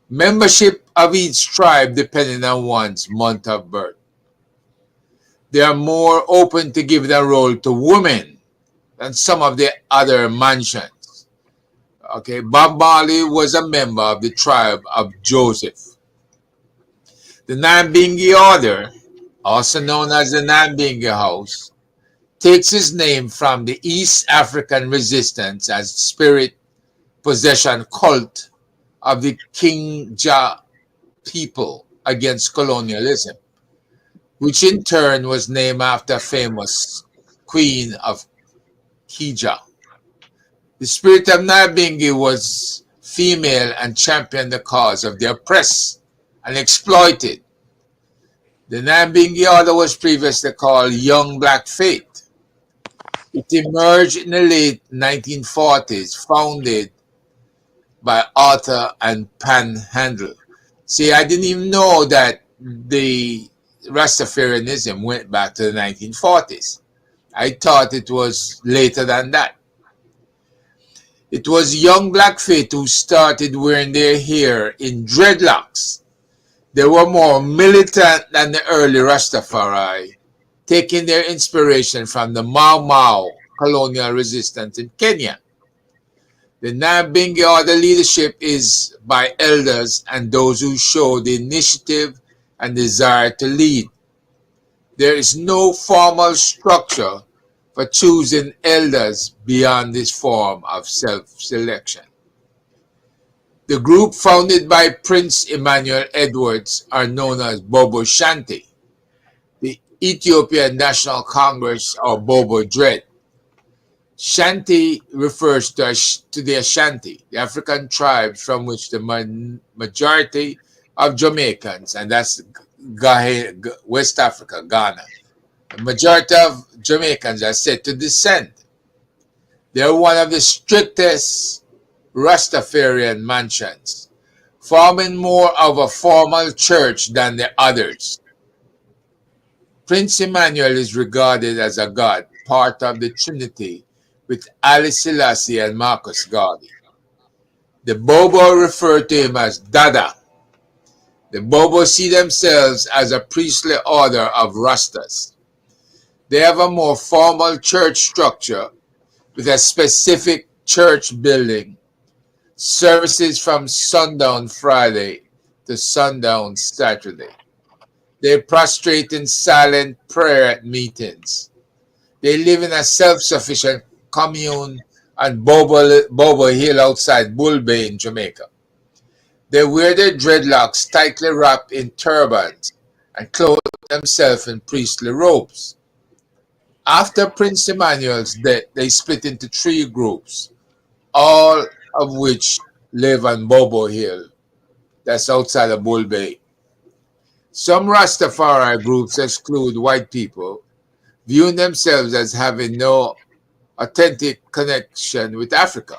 Membership of each tribe depending on one's month of birth. They are more open to giving a role to women than some of the other mansions. Okay, Bob Marley was a member of the tribe of Joseph. The Nyabingi order, also known as the Nyabingi House, takes its name from the East African resistance as spirit possession cult of the King Ja people against colonialism, which in turn was named after a famous queen of Kija. The spirit of Nyabingi was female and championed the cause of the oppressed and exploited. The Nyabingi order was previously called Young Black Faith. It emerged in the late 1940s, founded by Arthur and Panhandle. See, I didn't even know that the Rastafarianism went back to the 1940s. I thought it was later than that. It was young Blackfeet who started wearing their hair in dreadlocks. They were more militant than the early Rastafari, taking their inspiration from the Mau Mau colonial resistance in Kenya. The Nyabingi order leadership is by elders and those who show the initiative and desire to lead. There is no formal structure for choosing elders beyond this form of self-selection. The group founded by Prince Emmanuel Edwards are known as Bobo Shanti, the Ethiopian National Congress or Bobo Dread. Shanti refers to the Ashanti, the African tribes from which the majority of Jamaicans, and that's West Africa, Ghana, the majority of Jamaicans are said to descend. They are one of the strictest Rastafarian mansions, forming more of a formal church than the others. Prince Emmanuel is regarded as a god, part of the Trinity, with Ali Selassie and Marcus Garvey. The Bobo refer to him as Dada. The Bobo see themselves as a priestly order of Rastas. They have a more formal church structure with a specific church building, services from sundown Friday to sundown Saturday. They prostrate in silent prayer at meetings. They live in a self-sufficient commune on Bobo Hill outside Bull Bay in Jamaica. They wear their dreadlocks tightly wrapped in turbans and clothe themselves in priestly robes. After Prince Emmanuel's death, they split into 3 groups, all of which live on Bobo Hill, that's outside of Bull Bay. Some Rastafari groups exclude white people, viewing themselves as having no authentic connection with Africa.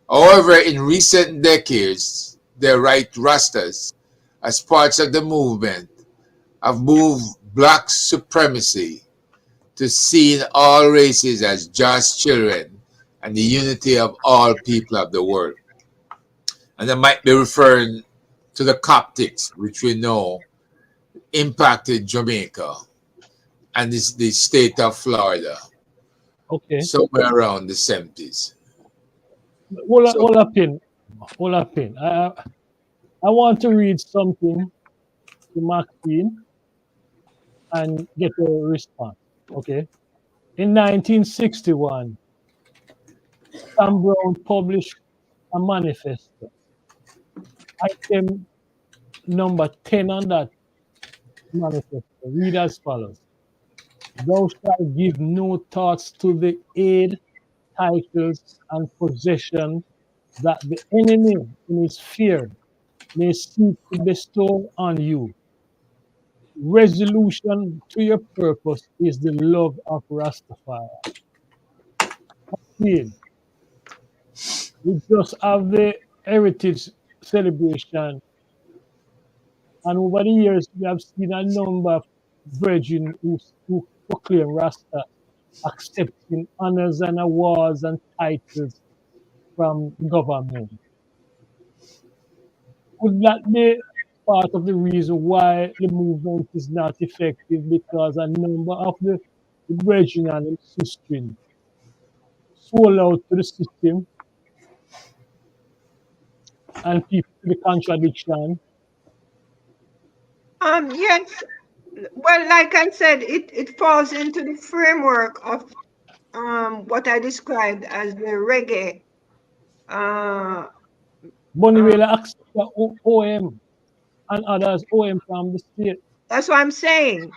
However, in recent decades, the right Rastas, as parts of the movement, have moved black supremacy to seeing all races as just children and the unity of all people of the world. And I might be referring to the Coptics, which we know impacted Jamaica and the state of Florida Okay. somewhere around the 70s. So, Hold up, pin. Hold up, pin. I want to read something to Maxine and get a response. Okay. In 1961, Sam Brown published a manifesto. Item number 10 on that manifesto read as follows: Thou shalt give no thoughts to the aid, titles, and possession that the enemy in his fear may seek to bestow on you. Resolution to your purpose is the love of Rastafari. We just have the heritage celebration, and over the years we have seen a number of virgin who proclaim Rasta accepting honors and awards and titles from government. Would that be part of the reason why the movement is not effective? Because a number of the virgin and the sisters sold out to the system and people to the contradiction. Yes. Well, like I said, it falls into the framework of what I described as the reggae. Boniwela accept the OM and others OM from the state. That's what I'm saying.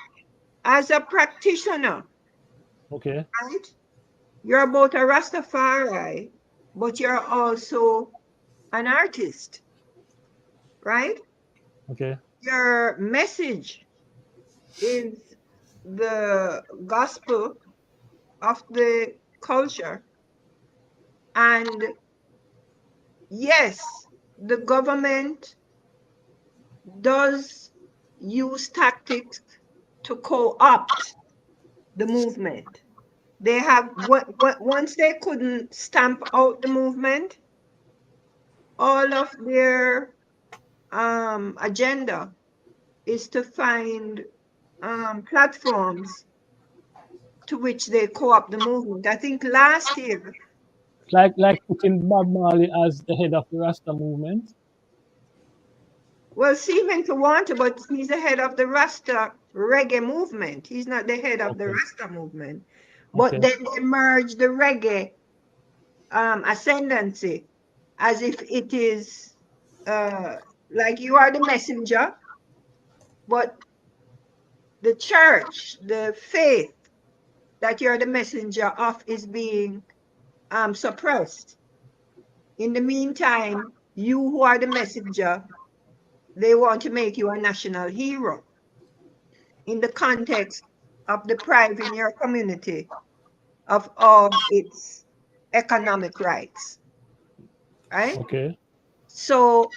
As a practitioner, Okay, right? You're both a Rastafari, but you're also an artist, right? okay, Your message is the gospel of the culture. And yes, the government does use tactics to co-opt the movement. They have once they couldn't stamp out the movement, all of their agenda is to find platforms to which they co-opt the movement. I think last year, like putting Bob Marley as the head of the Rasta movement. well, Stephen Kawanta, but he's the head of the Rasta reggae movement. He's not the head of the Okay, Rasta movement. But okay, then they merge the reggae ascendancy as if it is like you are the messenger, but the church, the faith that you're the messenger of is being suppressed. In the meantime, you who are the messenger, they want to make you a national hero in the context of depriving your community of all its economic rights, right? okay, So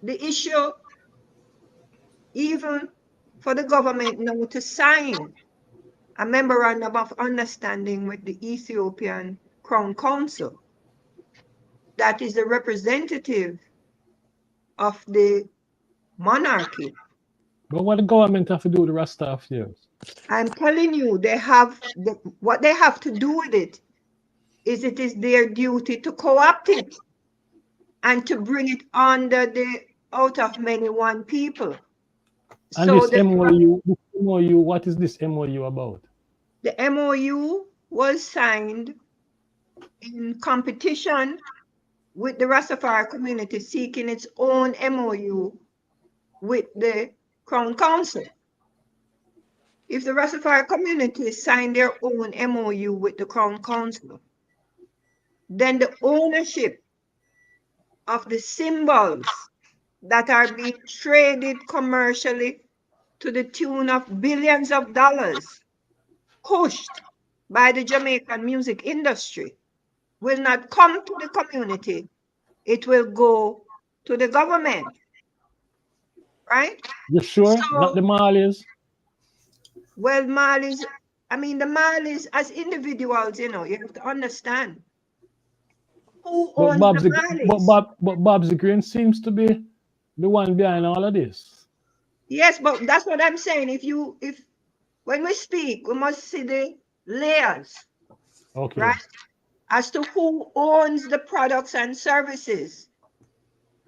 the issue, even for the government now to sign a memorandum of understanding with the Ethiopian Crown Council, that is the representative of the monarchy. but what the government have to do with the Rasta affairs? I'm telling you, what they have to do with it is their duty to co-opt it and to bring it under the out of many one people. And So this MOU, what is this MOU about? the MOU was signed in competition with the Rastafari community seeking its own MOU with the Crown Council. If the Rastafari community signed their own MOU with the Crown Council, then the ownership of the symbols that are being traded commercially to the tune of billions of dollars, pushed by the Jamaican music industry, will not come to the community. It will go to the government, right? You sure? Not So, the Marleys? well, Malis, I mean, the Malis as individuals, you have to understand who But owns the Malis. Bob's the Green seems to be the one behind all of this. Yes, but that's what I'm saying. If when we speak, we must see the layers, Okay. right? As to who owns the products and services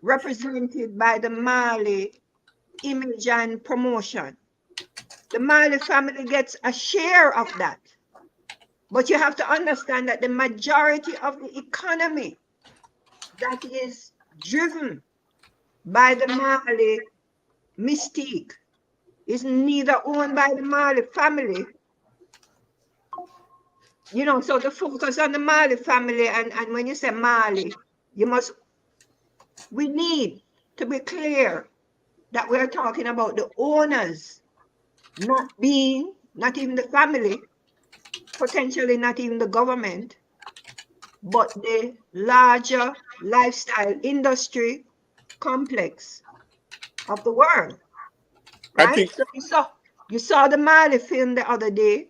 represented by the Mali image and promotion. The Mali family gets a share of that. But you have to understand that the majority of the economy that is driven by the Mali mystique is neither owned by the Mali family, so the focus on the Mali family, and when you say Mali, we need to be clear that we're talking about the owners, not even the family, potentially not even the government, but the larger lifestyle industry complex of the world, I right? think So you saw the Mali film the other day.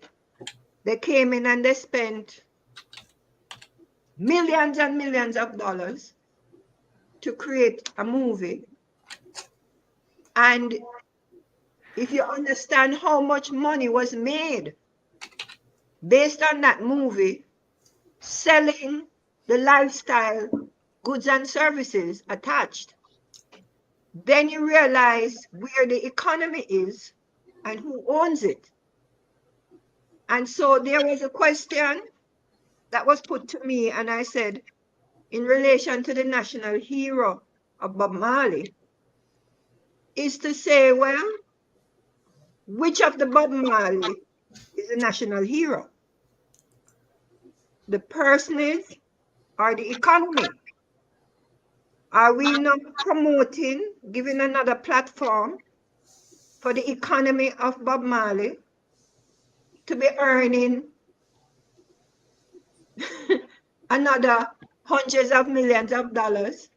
They came in and they spent millions and millions of dollars to create a movie. And if you understand how much money was made based on that movie, selling the lifestyle goods and services attached, then you realize where the economy is and who owns it. And so there was a question that was put to me, and I said, in relation to the national hero of Bob Marley, is to say, well, which of the Bob Marley is a national hero? The personage or the economy? Are we not promoting, giving another platform for the economy of Bob Marley to be earning another hundreds of millions of dollars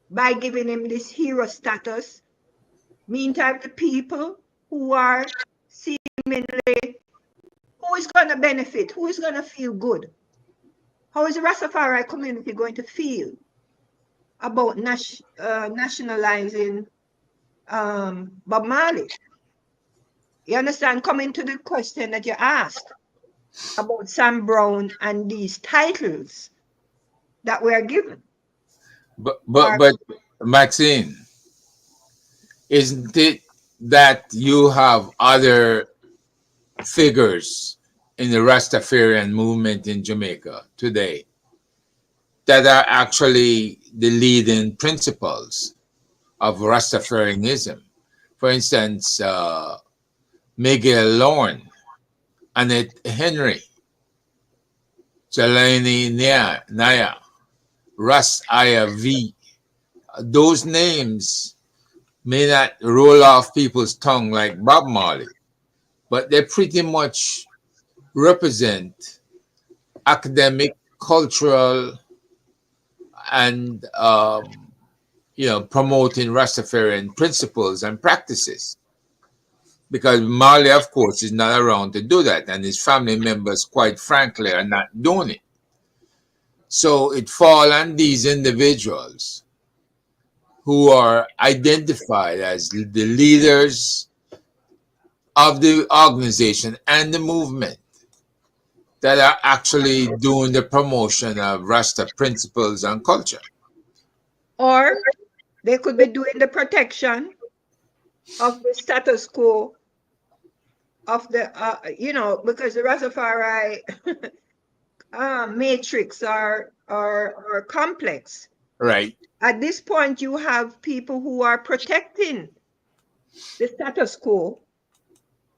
by giving him this hero status? Meantime, the people who are seemingly, who is going to benefit? Who is going to feel good? How is the Rastafari community going to feel about nationalizing Bob Marley? You understand? Coming to the question that you asked about Sam Brown and these titles that were given. But Maxine, isn't it that you have other figures in the Rastafarian movement in Jamaica today that are actually the leading principles of Rastafarianism? For instance, Miguel Lorne, Annette Henry, Jelani Naya, Russ Aya V. Those names may not roll off people's tongue like Bob Marley, but they pretty much represent academic, cultural, and promoting Rastafarian principles and practices. Because Marley, of course, is not around to do that, and his family members, quite frankly, are not doing it. So it falls on these individuals who are identified as the leaders of the organization and the movement that are actually doing the promotion of Rasta principles and culture. Or they could be doing the protection of the status quo of the, because the Rastafari matrix are complex. Right. At this point, you have people who are protecting the status quo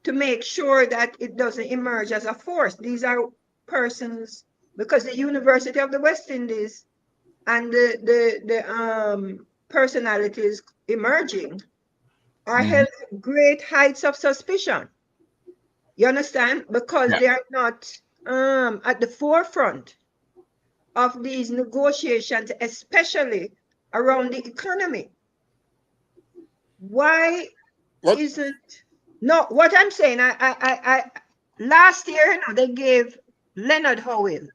to make sure that it doesn't emerge as a force. These are persons, because the University of the West Indies and the personalities emerging are held to great heights of suspicion. You understand? Because Yeah. they are not at the forefront of these negotiations, especially around the economy. Why What? isn't no? What I'm saying, I last year they gave Leonard Howell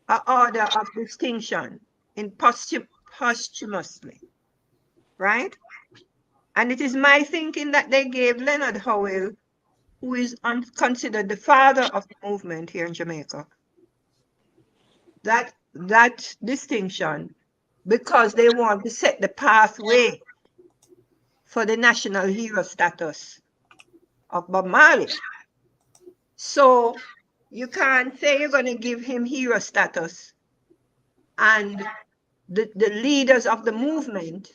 an order of distinction in posthumously, right? And it is my thinking that they gave Leonard Howell, who is considered the father of the movement here in Jamaica, that distinction because they want to set the pathway for the national hero status of Bob Marley. So you can't say you're going to give him hero status and the leaders of the movement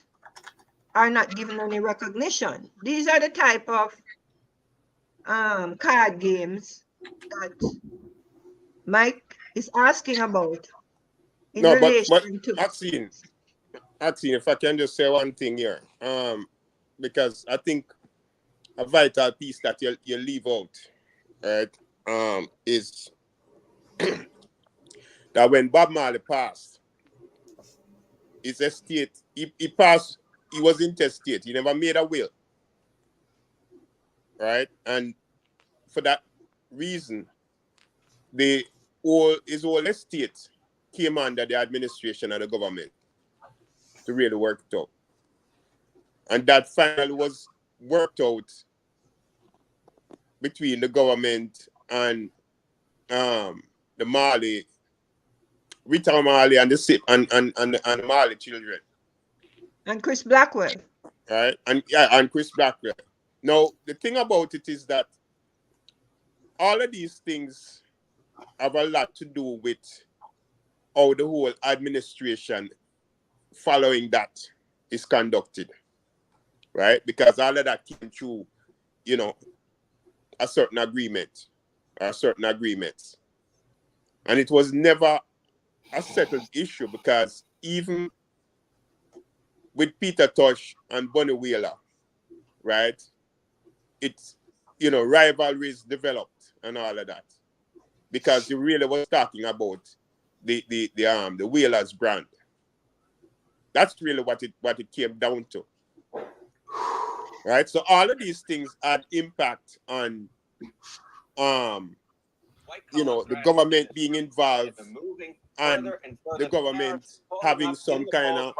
are not given any recognition. These are the type of card games that Mike is asking about in No, but relation to. Maxine, if I can just say one thing here, because I think a vital piece that you leave out, right, is that when Bob Marley passed, his estate, he passed, he was intestate. He never made a will, right? And for that reason, his whole estate came under the administration of the government to really work it out. And that finally was worked out between the government and the Marley, Rita Marley and the Marley children. And Chris Blackwell. Right? And Chris Blackwell. Now, the thing about it is that all of these things have a lot to do with how the whole administration following that is conducted. Right? Because all of that came through, a certain agreement or certain agreements. And it was never a settled issue because even with Peter Tosh and Bunny Wheeler, right, it's, rivalries developed and all of that. Because you really was talking about the Wheelers brand. That's really what it came down to. Right? So all of these things had impact on the government being involved and the government having some kind of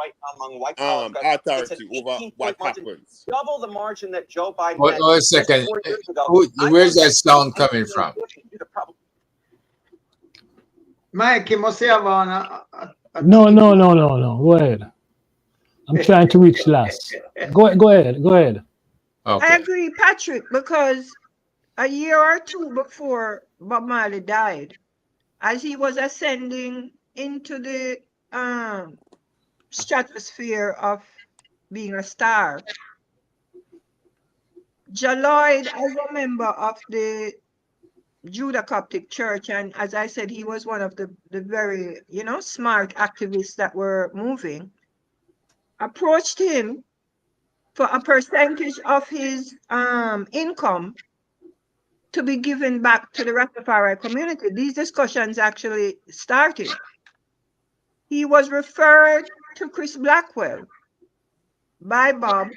authority over what happens. Double the margin that Joe Biden Wait, had wait a just second. 4 years ago. Where's that sound coming from? Mike, you must have on No. Go ahead. I'm trying to reach last. Go ahead. I Okay. agree, Patrick, because a year or two before Bob Marley died, as he was ascending into the stratosphere of being a star, Jaloid, as a member of the Judah Coptic Church, and as I said, he was one of the very, smart activists that were moving, approached him for a percentage of his income to be given back to the Rastafari community. These discussions actually started. He was referred to Chris Blackwell by Bob,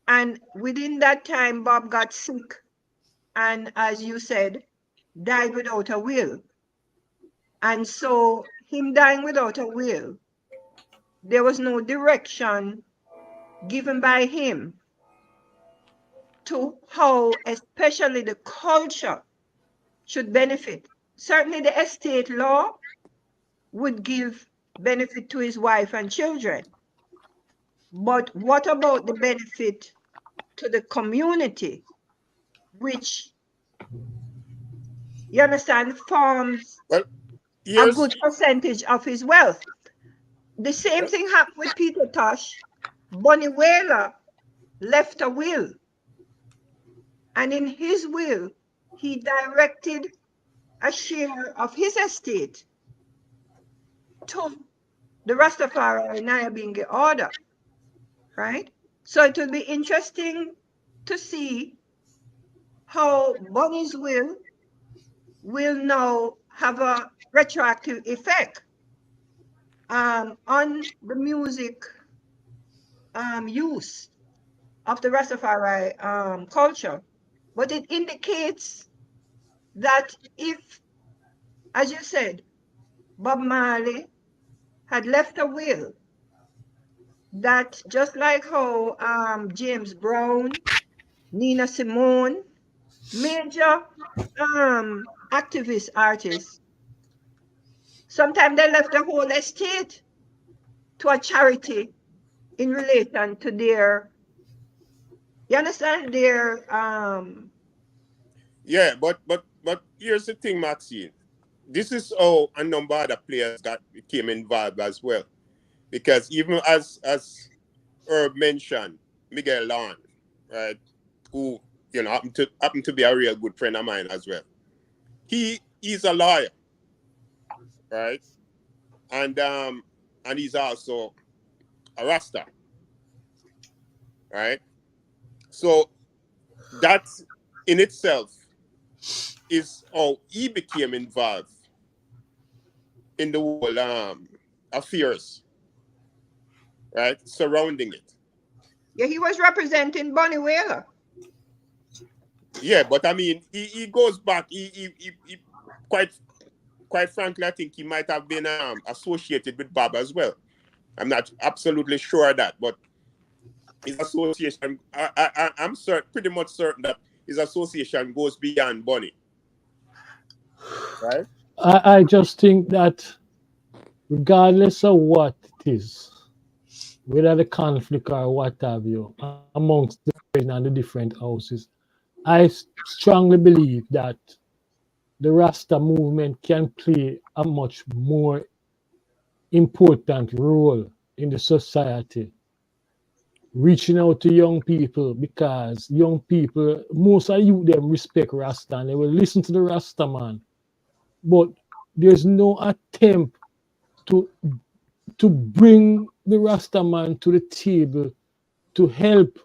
and within that time, Bob got sick and, as you said, died without a will. And so, him dying without a will, there was no direction given by him to how, especially the culture, should benefit. Certainly, the estate law would give benefit to his wife and children. But what about the benefit to the community, which, you understand, forms Well, a here's good percentage of his wealth? The same thing happened with Peter Tosh. Bunny Whaler left a will. And in his will, he directed a share of his estate to the Rastafari Nyabingi order, right? So it will be interesting to see how Bonnie's will now have a retroactive effect on the music use of the Rastafari culture. But it indicates that if, as you said, Bob Marley had left a will, that just like how James Brown, Nina Simone, major activist artists, sometimes they left the whole estate to a charity in relation to their, you understand, their Yeah, but here's the thing, Maxine. This is how a number of other players became involved as well. Because even as Herb mentioned, Miguel Lawn, right, who happened to be a real good friend of mine as well. He's a lawyer, right? And he's also a Rasta, right? So that in itself is how he became involved in the whole affairs, right, surrounding it. yeah, he was representing Bonnie Whaler. Yeah, but I mean, he goes back. He quite frankly, I think he might have been associated with Bob as well. I'm not absolutely sure of that, but his association, I'm pretty much certain that his association goes beyond Bonnie, right? I just think that regardless of what it is, whether the conflict or what have you, amongst the and the different houses, I strongly believe that the Rasta movement can play a much more important role in the society, reaching out to young people because young people, most of you them respect Rasta and they will listen to the Rasta man. But there's no attempt to bring the Rasta man to the table to help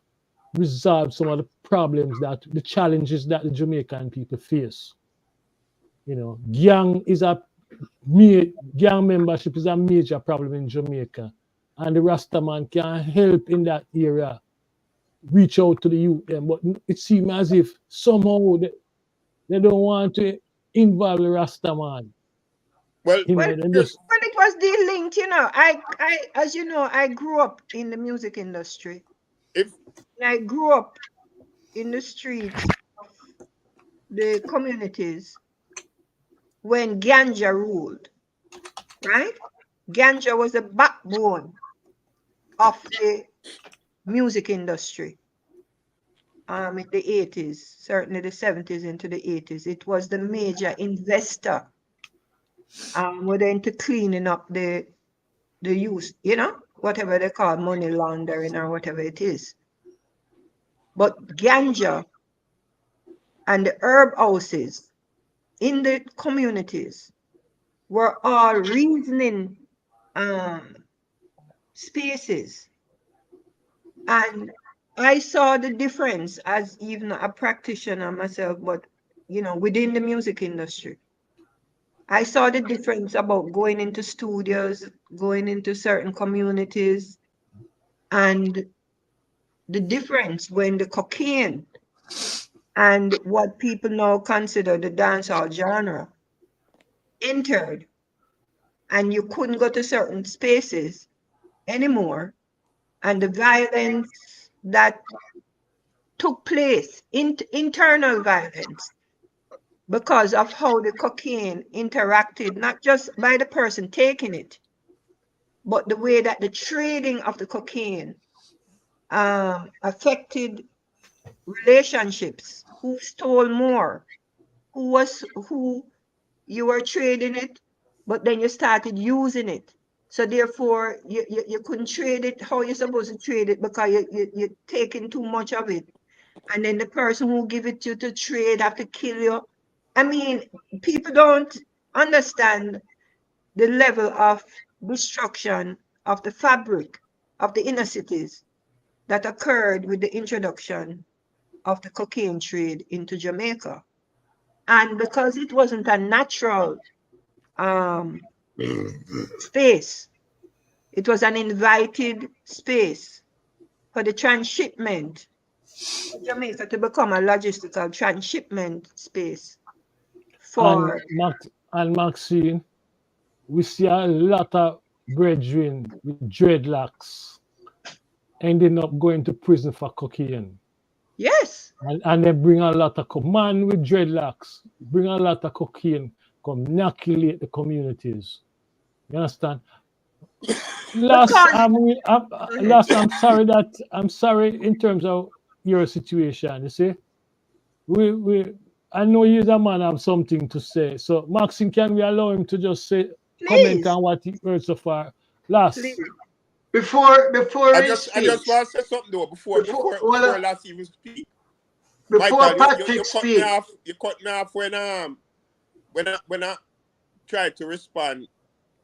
resolve some of the problems that the challenges that the Jamaican people face. You know, gang membership is a major problem in Jamaica, and the Rastaman can help in that area, reach out to the youth. But it seems as if somehow they don't want to involve the Rastaman. Well, You Well, know, they here's just when it was delinked, you know, as you know, I grew up in the music industry. if I grew up in the streets of the communities when ganja ruled, right? Ganja was the backbone of the music industry in the 80s, certainly the 70s into the 80s. It was the major investor whether into cleaning up the use, you know, whatever they call money laundering or whatever it is. But ganja and the herb houses in the communities were all reasoning spaces. And I saw the difference as even a practitioner myself, but you know, within the music industry. I saw the difference about going into studios, going into certain communities, and the difference when the cocaine and what people now consider the dancehall genre entered, and you couldn't go to certain spaces anymore, and the violence that took place, internal violence, because of how the cocaine interacted, not just by the person taking it, but the way that the trading of the cocaine affected relationships, who stole more, who you were trading it, but then you started using it. So therefore, you couldn't trade it how you're supposed to trade it because you're taking too much of it. And then the person who give it to you to trade have to kill you. I mean, people don't understand the level of destruction of the fabric of the inner cities that occurred with the introduction of the cocaine trade into Jamaica. And because it wasn't a natural space, it was an invited space for the transshipment of Jamaica to become a logistical transshipment space for And Maxine, we see a lot of brethren with dreadlocks ending up going to prison for cocaine. yes. And they bring a lot of man with dreadlocks, bring a lot of cocaine, come inoculate the communities. You understand? Last, I'm sorry in terms of your situation. You see, I know you're a man have something to say. So, Maxine, can we allow him to just say comment Please, on what he heard so far? Last, please. Before I he just speaks, want to say something though before last even speak. before Michael, Patrick you cut me speaks, off. You cut me off when I tried to respond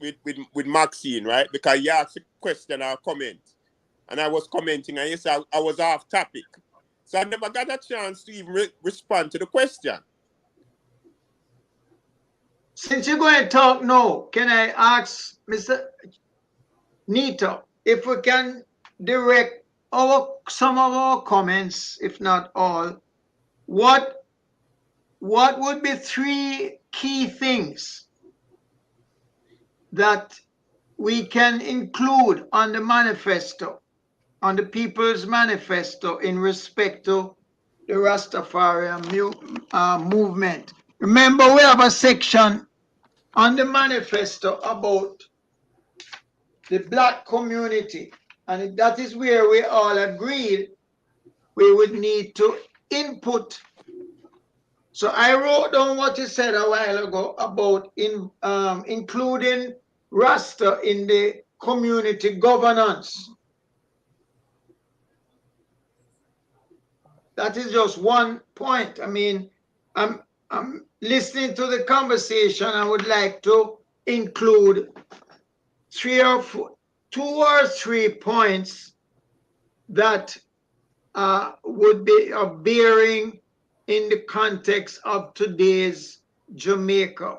with Maxine, right? Because you asked a question or comment, and I was commenting, and you said I was off topic, so I never got a chance to even respond to the question. since you're going to talk now, can I ask Mr. Nito if we can direct some of our comments, if not all, what would be 3 key things that we can include on the manifesto, on the People's Manifesto in respect to the Rastafarian movement? Remember, we have a section on the manifesto about the Black community, and that is where we all agreed we would need to input. So I wrote down what you said a while ago about including Rasta in the community governance. That is just one point. I mean, I'm listening to the conversation. I would like to include 2 or 3 points that would be of bearing in the context of today's Jamaica,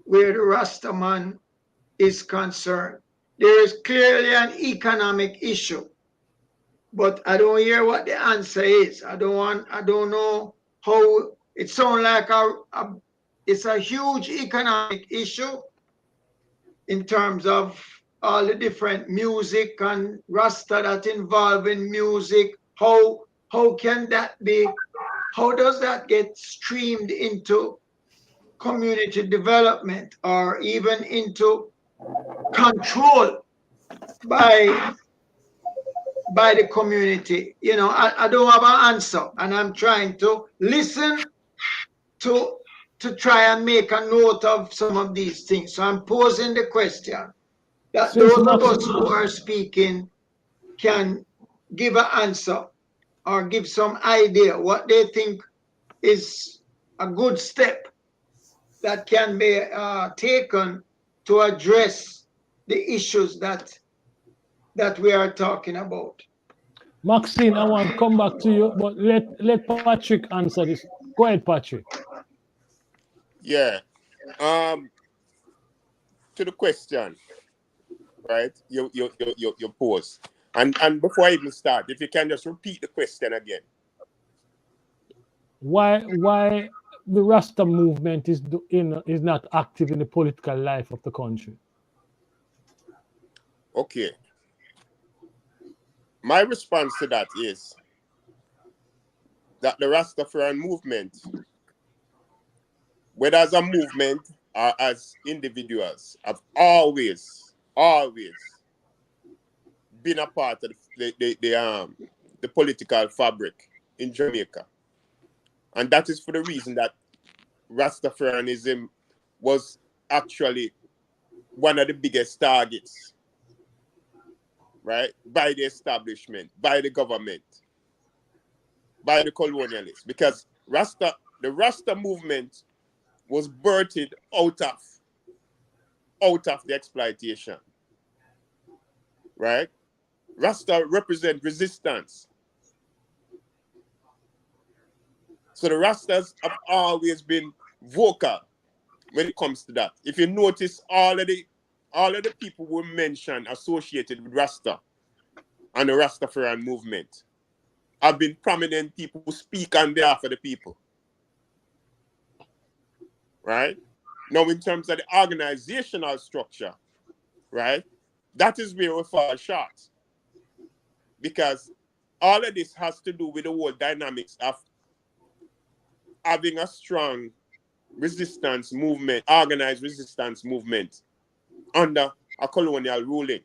where the Rastaman is concerned. There is clearly an economic issue, but I don't hear what the answer is. I don't know how. It sounds like it's a huge economic issue in terms of all the different music and Rasta that involve in music. How can that be? How does that get streamed into community development or even into control by the community? You know, I don't have an answer, and I'm trying to listen to try and make a note of some of these things. So I'm posing the question that since those of us Maxine, who are speaking can give an answer or give some idea what they think is a good step that can be taken to address the issues that we are talking about. Maxine, I want to come back to you, but let Patrick answer this. Go ahead, Patrick. Yeah. To the question, right? You pose, and before I even start, if you can just repeat the question again. Why the Rasta movement is not active in the political life of the country? Okay. My response to that is that the Rastafarian movement, whether as a movement or as individuals, have always been a part of the political fabric in Jamaica. And that is for the reason that Rastafarianism was actually one of the biggest targets, right, by the establishment, by the government, by the colonialists, because the Rasta movement was birthed out of the exploitation. right? Rasta represent resistance. So the Rastas have always been vocal when it comes to that. If you notice, all of the people who were mentioned associated with Rasta and the Rastafarian movement have been prominent people who speak on behalf of the people. Right? Now, in terms of the organizational structure, right, that is where we fall short. Because all of this has to do with the whole dynamics of having a strong resistance movement, organized resistance movement under a colonial ruling.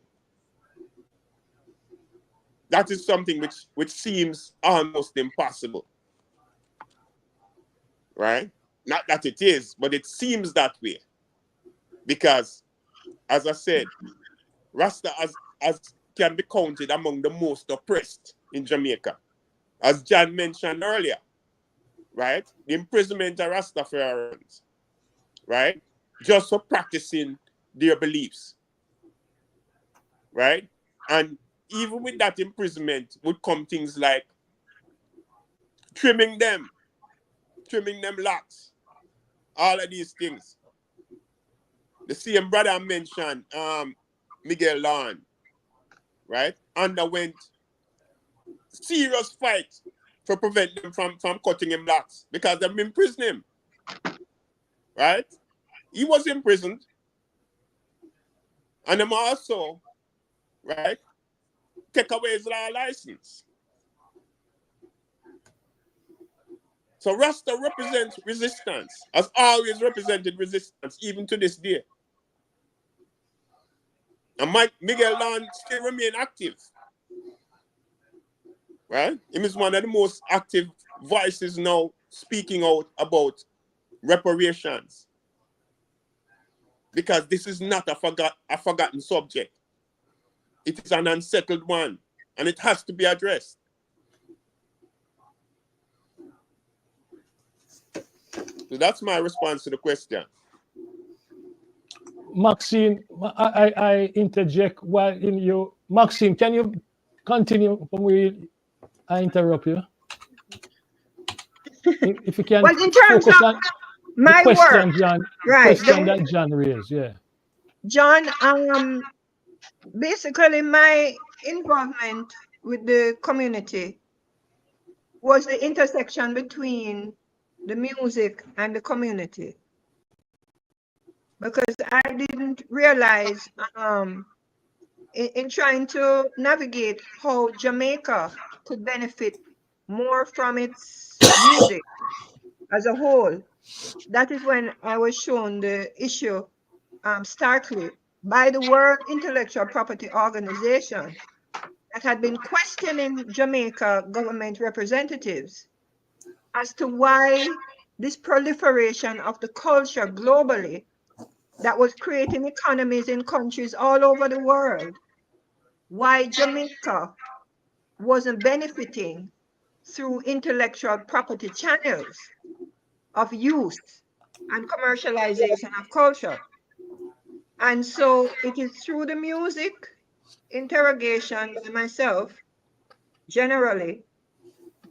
That is something which seems almost impossible. Right? Not that it is, but it seems that way. Because, as I said, Rasta as can be counted among the most oppressed in Jamaica. As John mentioned earlier, right? The imprisonment of Rastafarians, right? Just for practicing their beliefs, right? And even with that imprisonment would come things like trimming them locks, all of these things. The same brother I mentioned, Miguel Lawn, right, underwent serious fight to prevent them from cutting him locks because they've imprisoned him, right? He was imprisoned, and them also, right, take away his law license. So Rasta represents resistance, has always represented resistance, even to this day. And Miguel Lawn still remain active, right? He is one of the most active voices now speaking out about reparations. Because this is not a forgotten subject. It is an unsettled one, and it has to be addressed. So that's my response to the question. Maxine, I interject while in your Maxine, can you continue from where I interrupt you? If you can Well, in terms focus of on my the question, work, John, right? question that John raised, yeah. John, basically my involvement with the community was the intersection between the music and the community. Because I didn't realize in trying to navigate how Jamaica could benefit more from its music as a whole. That is when I was shown the issue starkly by the World Intellectual Property Organization that had been questioning Jamaica government representatives as to why this proliferation of the culture globally that was creating economies in countries all over the world, why Jamaica wasn't benefiting through intellectual property channels of use and commercialization of culture. And so it is through the music interrogation by myself, generally,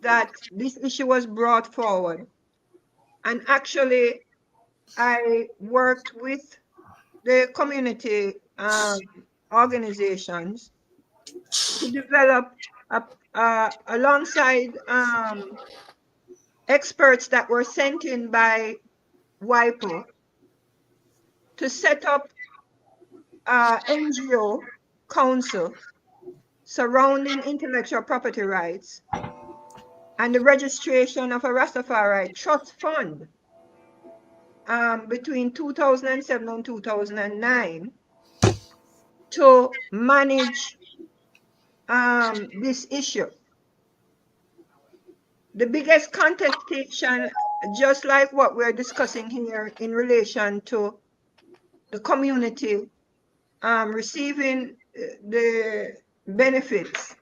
that this issue was brought forward. And actually, I worked with the community organizations to develop alongside experts that were sent in by WIPO to set up NGO council surrounding intellectual property rights and the registration of a Rastafari trust fund between 2007 and 2009 to manage this issue. The biggest contestation, just like what we're discussing here in relation to the community receiving the benefits,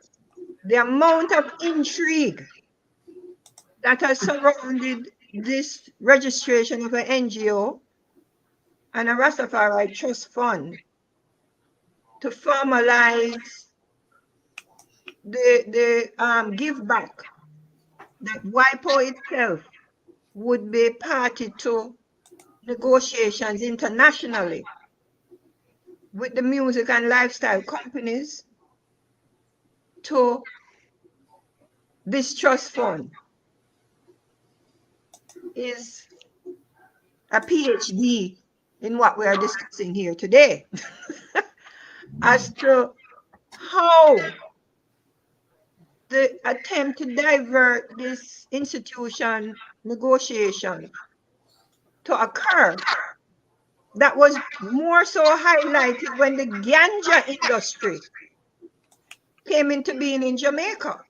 the amount of intrigue that has surrounded this registration of an NGO and a Rastafari trust fund to formalize the give back that WIPO itself would be party to negotiations internationally with the music and lifestyle companies to this trust fund is a PhD in what we are discussing here today as to how the attempt to divert this institution negotiation to occur that was more so highlighted when the ganja industry came into being in Jamaica,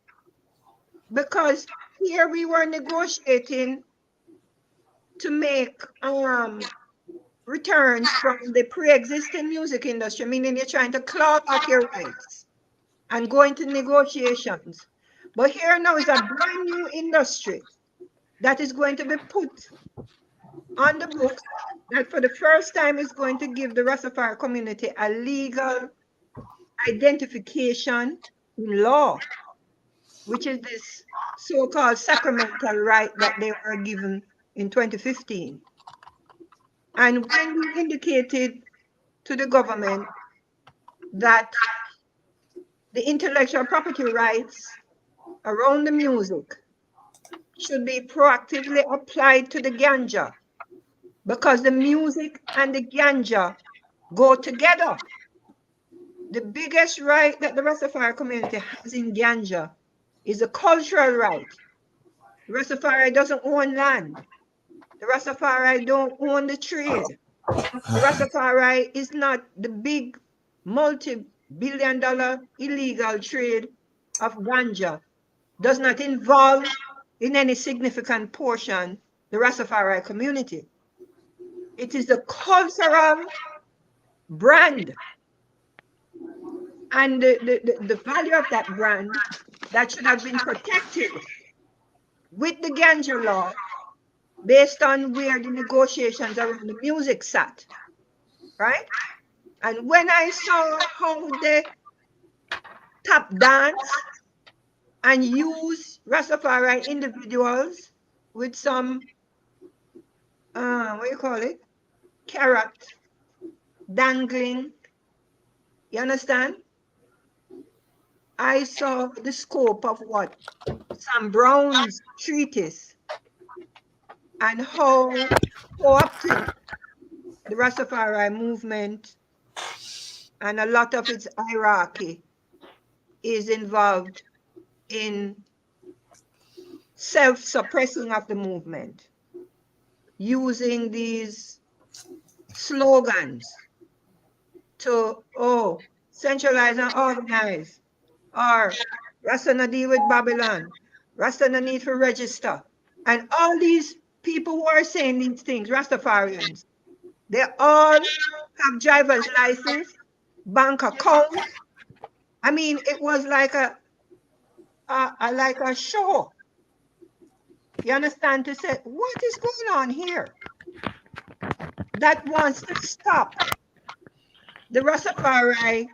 because here we were negotiating to make returns from the pre-existing music industry, meaning you're trying to claw back your rights and go into negotiations. But here now is a brand new industry that is going to be put on the books that for the first time is going to give the Rastafari community a legal identification in law, which is this so-called sacramental right that they were given in 2015. And when we indicated to the government that the intellectual property rights around the music should be proactively applied to the ganja, because the music and the ganja go together. The biggest right that the Rastafari community has in ganja is a cultural right. The Rastafari doesn't own land. The Rastafari don't own the trade. The Rastafari is not the big multi-billion-dollar illegal trade of ganja. Does not involve in any significant portion the Rastafari community. It is the cultural brand and the value of that brand that should have been protected with the ganja law based on where the negotiations around the music sat, right? And when I saw how they tap dance and use Rastafari individuals with some, what do you call it? Carrot dangling, you understand? I saw the scope of what Sam Brown's treatise and how co-opted the Rastafari movement and a lot of its hierarchy is involved in self-suppressing of the movement, using these slogans to, centralize and organize, or Rasta no deal with Babylon, Rasta no need for register. And all these people who are saying these things, Rastafarians, they all have driver's license, bank account. I mean, it was like a show. You understand? To say, what is going on here? That wants to stop the Rastafari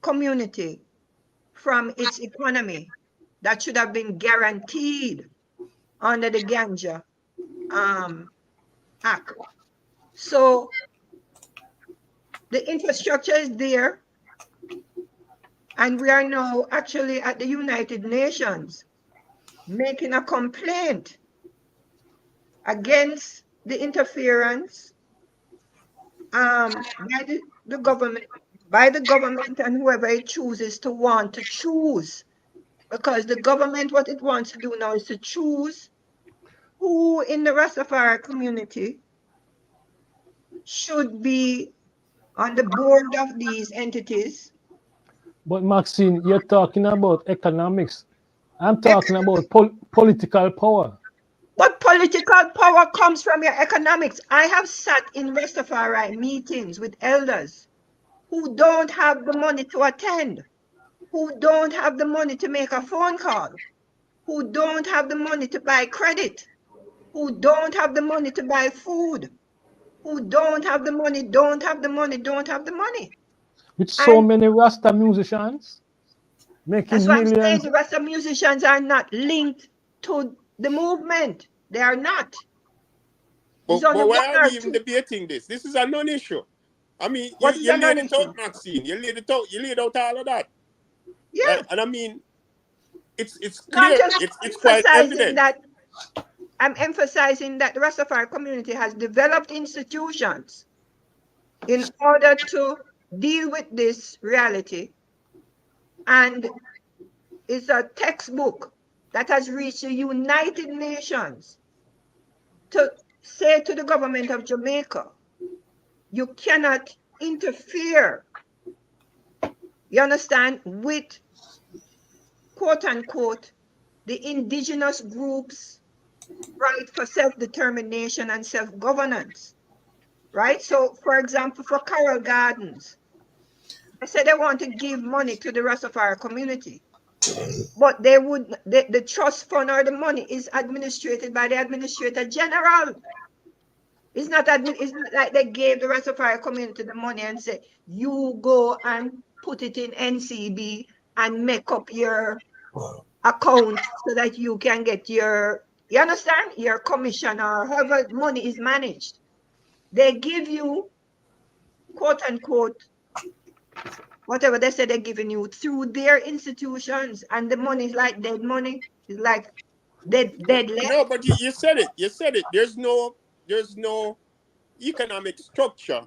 community from its economy that should have been guaranteed under the Ganja Act. So the infrastructure is there, and we are now actually at the United Nations making a complaint against the interference by the government and whoever it chooses to want to choose. Because the government, what it wants to do now is to choose who in the Rastafari community should be on the board of these entities. But Maxine, you're talking about economics. I'm talking about political power. But political power comes from your economics. I have sat in Rastafari meetings with elders who don't have the money to attend, who don't have the money to make a phone call, who don't have the money to buy credit, who don't have the money to buy food, who don't have the money. With so many Rasta musicians? making That's what I'm saying. millions. The rest of musicians are not linked to the movement. They are not. It's But only one why are or we even two. debating this? This is a non-issue. I mean, What is you a laid it non-issue? out, Maxine. You laid it out. You laid out all of that, Yeah. right? And I mean, it's No, I'm clear. just It's quite emphasizing evident. that the Rastafari community has developed institutions in order to deal with this reality, and it's a textbook that has reached the United Nations to say to the government of Jamaica, you cannot interfere, you understand, with quote unquote the indigenous groups' right for self-determination and self-governance. Right? So, for example, for Carol Gardens, they said they want to give money to the Rastafari community, but the trust fund or the money is administered by the Administrator General. It's not like they gave the Rastafari community the money and say, you go and put it in NCB and make up your account so that you can get you understand, your commission or however money is managed. They give you, quote unquote, whatever they say they're giving you through their institutions, and the money is like dead money. It's like dead No, left. but you said it. You said it. There's no economic structure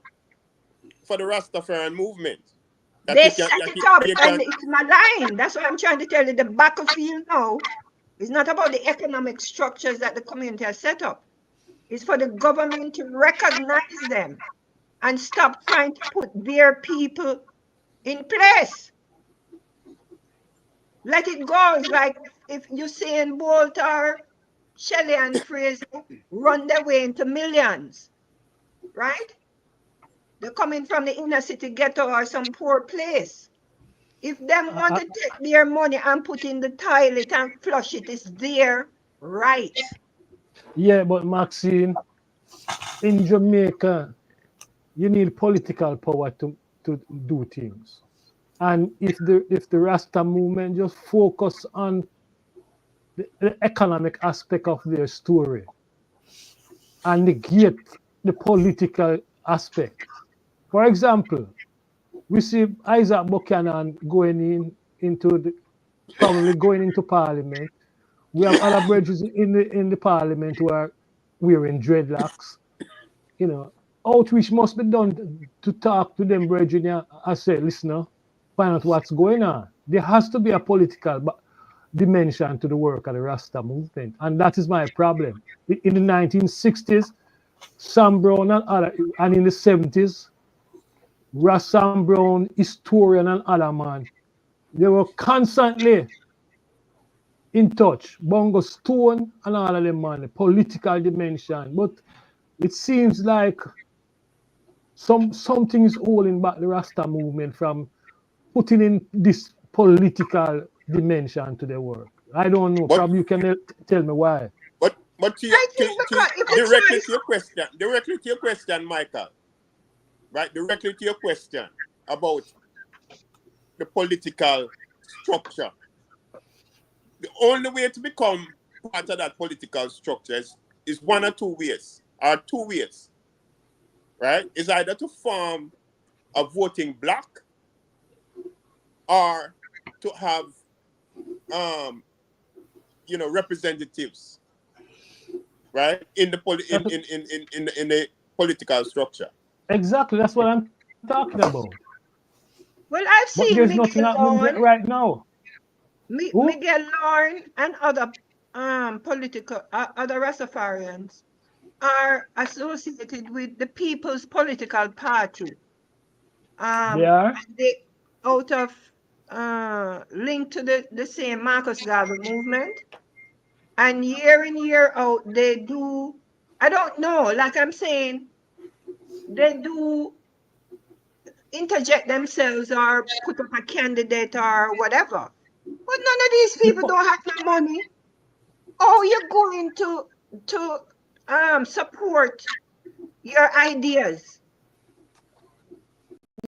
for the Rastafarian movement that They you can set that it up you and can. it's maligned. That's what I'm trying to tell you. The battlefield now is not about the economic structures that the community has set up. It's for the government to recognize them and stop trying to put their people in place. Let it go. It's like if Usain Bolt or Shelley and Fraser run their way into millions, right? They're coming from the inner city ghetto or some poor place. If them want I, to take their money and put in the toilet and flush it, it's their right. yeah, but Maxine, in Jamaica, you need political power to do things. And if the Rasta movement just focus on the economic aspect of their story and negate the political aspect. For example, we see Isaac Buchanan probably going into parliament. We have other bridges in the parliament who are wearing dreadlocks. Outreach must be done to talk to them brethren and say, listen, find out what's going on. There has to be a political dimension to the work of the Rasta movement. And that is my problem. In the 1960s, Sam Brown and in the 70s, Sam Brown, historian and other man, they were constantly in touch. Bongo Stone and all of them, man, the political dimension. But it seems like something is holding back the Rasta movement from putting in this political dimension to their work. I don't know. But Probably you can tell me why. I think because if the directly choice, to your question, Michael, right? Directly to your question about the political structure. The only way to become part of that political structure is one or two ways, right? Is either to form a voting bloc or to have representatives, right, in the political structure. Exactly. That's what I'm talking about. well, I've But seen there's nothing Miguel happening Lorne, right now. Who? Miguel Lorne and other other Rastafarians are associated with the People's Political Party. They are? They out of linked to the same Marcus Garvey movement. And year in, year out, they do, I don't know, like I'm saying, they do interject themselves or put up a candidate or whatever. But none of these people don't have no money. Oh, you're going to support your ideas.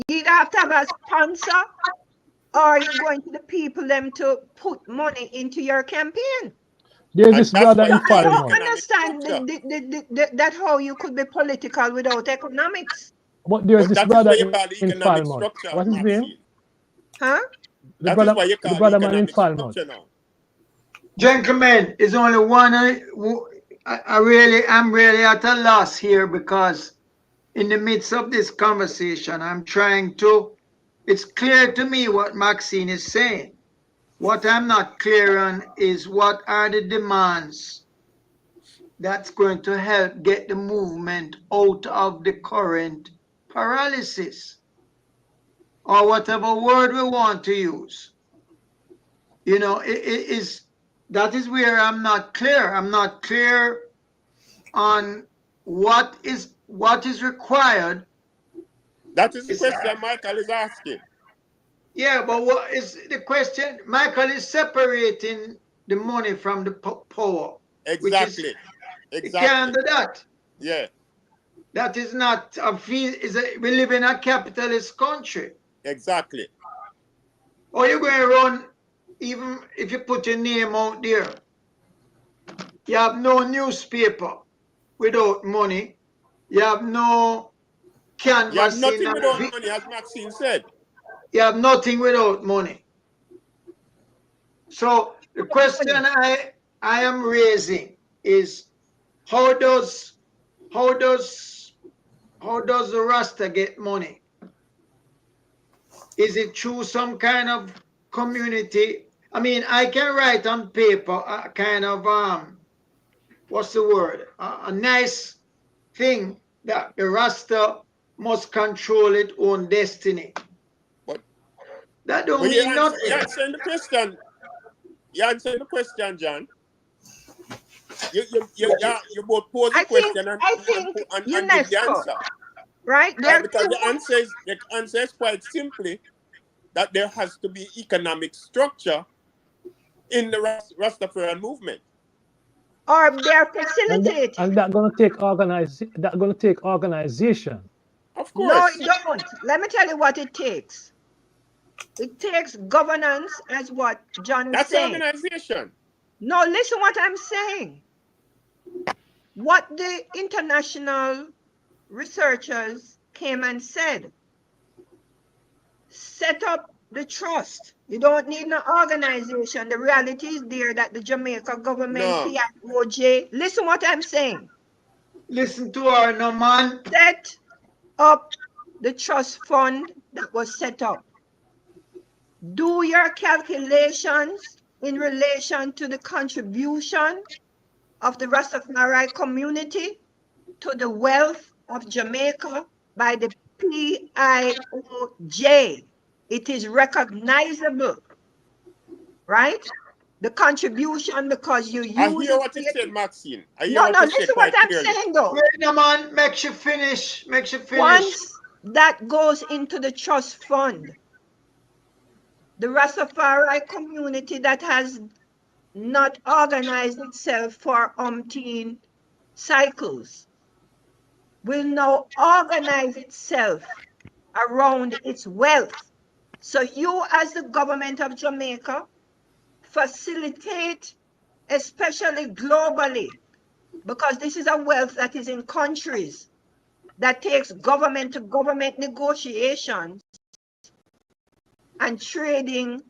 You have to have a sponsor. Or are you going to the people them to put money into your campaign? There's And this that's brother why in you I need don't Falmouth. economic understand structure. that how you could be political without economics. But there's But this that is brother what you call the in economic Falmouth. structure, What's his name? Maxine. Huh? That is what you The call the brother man in economic Falmouth. structure now. Gentlemen, it's only one. I'm really at a loss here because in the midst of this conversation, I'm trying to. It's clear to me what Maxine is saying. What I'm not clear on is what are the demands that's going to help get the movement out of the current paralysis, or whatever word we want to use. You know, that is where I'm not clear. I'm not clear on what is required. That is the question Michael is asking. Yeah, but what is the question? Michael is separating the money from the power, which is, Exactly. you can't Exactly. do that. Yeah. That is not a fee. We live in a capitalist country. Exactly. Or you're going to run, even if you put your name out there, you have no newspaper without money. You have no You have canvassing. nothing without money, as Maxine said. You have nothing without money. So the question I am raising is how does the Rasta get money? Is it through some kind of community? I mean, I can write on paper a kind of what's the word? A nice thing that the Rasta must control its own destiny. But That don't but mean nothing. you answering the question. You answering the question, John. You both pose a I think question and give the UNESCO, answer. right? Right? They're Because the answer is quite simply that there has to be economic structure in the Rastafarian movement. or they're And facilitating. that gonna take organization. Of No, course. it don't. Let me tell you what it takes. It takes governance, as what John is That's saying. organization. No, listen what I'm saying. What the international researchers came and said, set up the trust. You don't need no organization. The reality is there that the Jamaica government, No. PIOJ, listen what I'm saying. Listen to her, no man. Set up the trust fund that was set up. Do your calculations in relation to the contribution of the Rastafari community to the wealth of Jamaica by the PIOJ. It is recognizable, right? The contribution, because you I use hear it. what you said, Maxine. I hear No, what no, you said listen what quite I'm clearly. saying though. Wait, no man, make you finish. Make you finish. Once that goes into the trust fund, the Rastafari community that has not organized itself for umpteen cycles will now organize itself around its wealth. So you, as the government of Jamaica, facilitate, especially globally, because this is a wealth that is in countries that takes government to government negotiations and trading.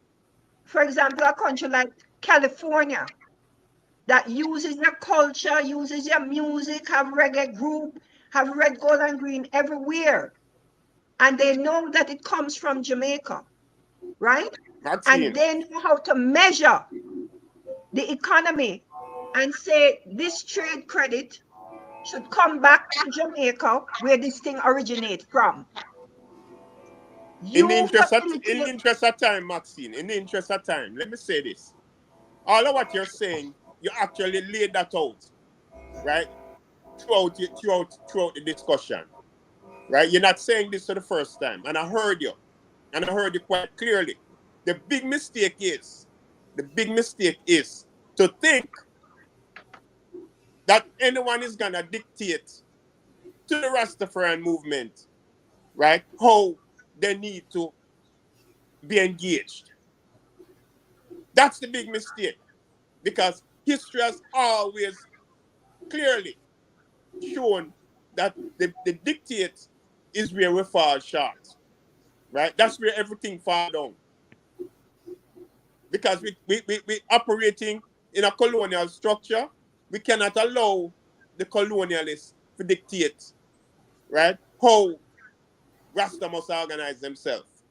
For example, a country like California that uses your culture, uses your music, have reggae group, have red, gold, and green everywhere. And they know that it comes from Jamaica, right? And Maxine. they know how to measure the economy and say this trade credit should come back to Jamaica where this thing originates from. In the You interest facilitate. of time, Maxine, in the interest of time, let me say this. All of what you're saying, you actually laid that out, right? Throughout the discussion. Right? You're not saying this for the first time. And I heard you. And I heard you quite clearly. The big mistake is to think that anyone is gonna dictate to the Rastafarian movement, right, how they need to be engaged. That's the big mistake, because history has always clearly shown that the dictate is where we fall short, right? That's where everything falls down, because we operating in a colonial structure. We cannot allow the colonialists to dictate, right, how Rasta must organize themselves,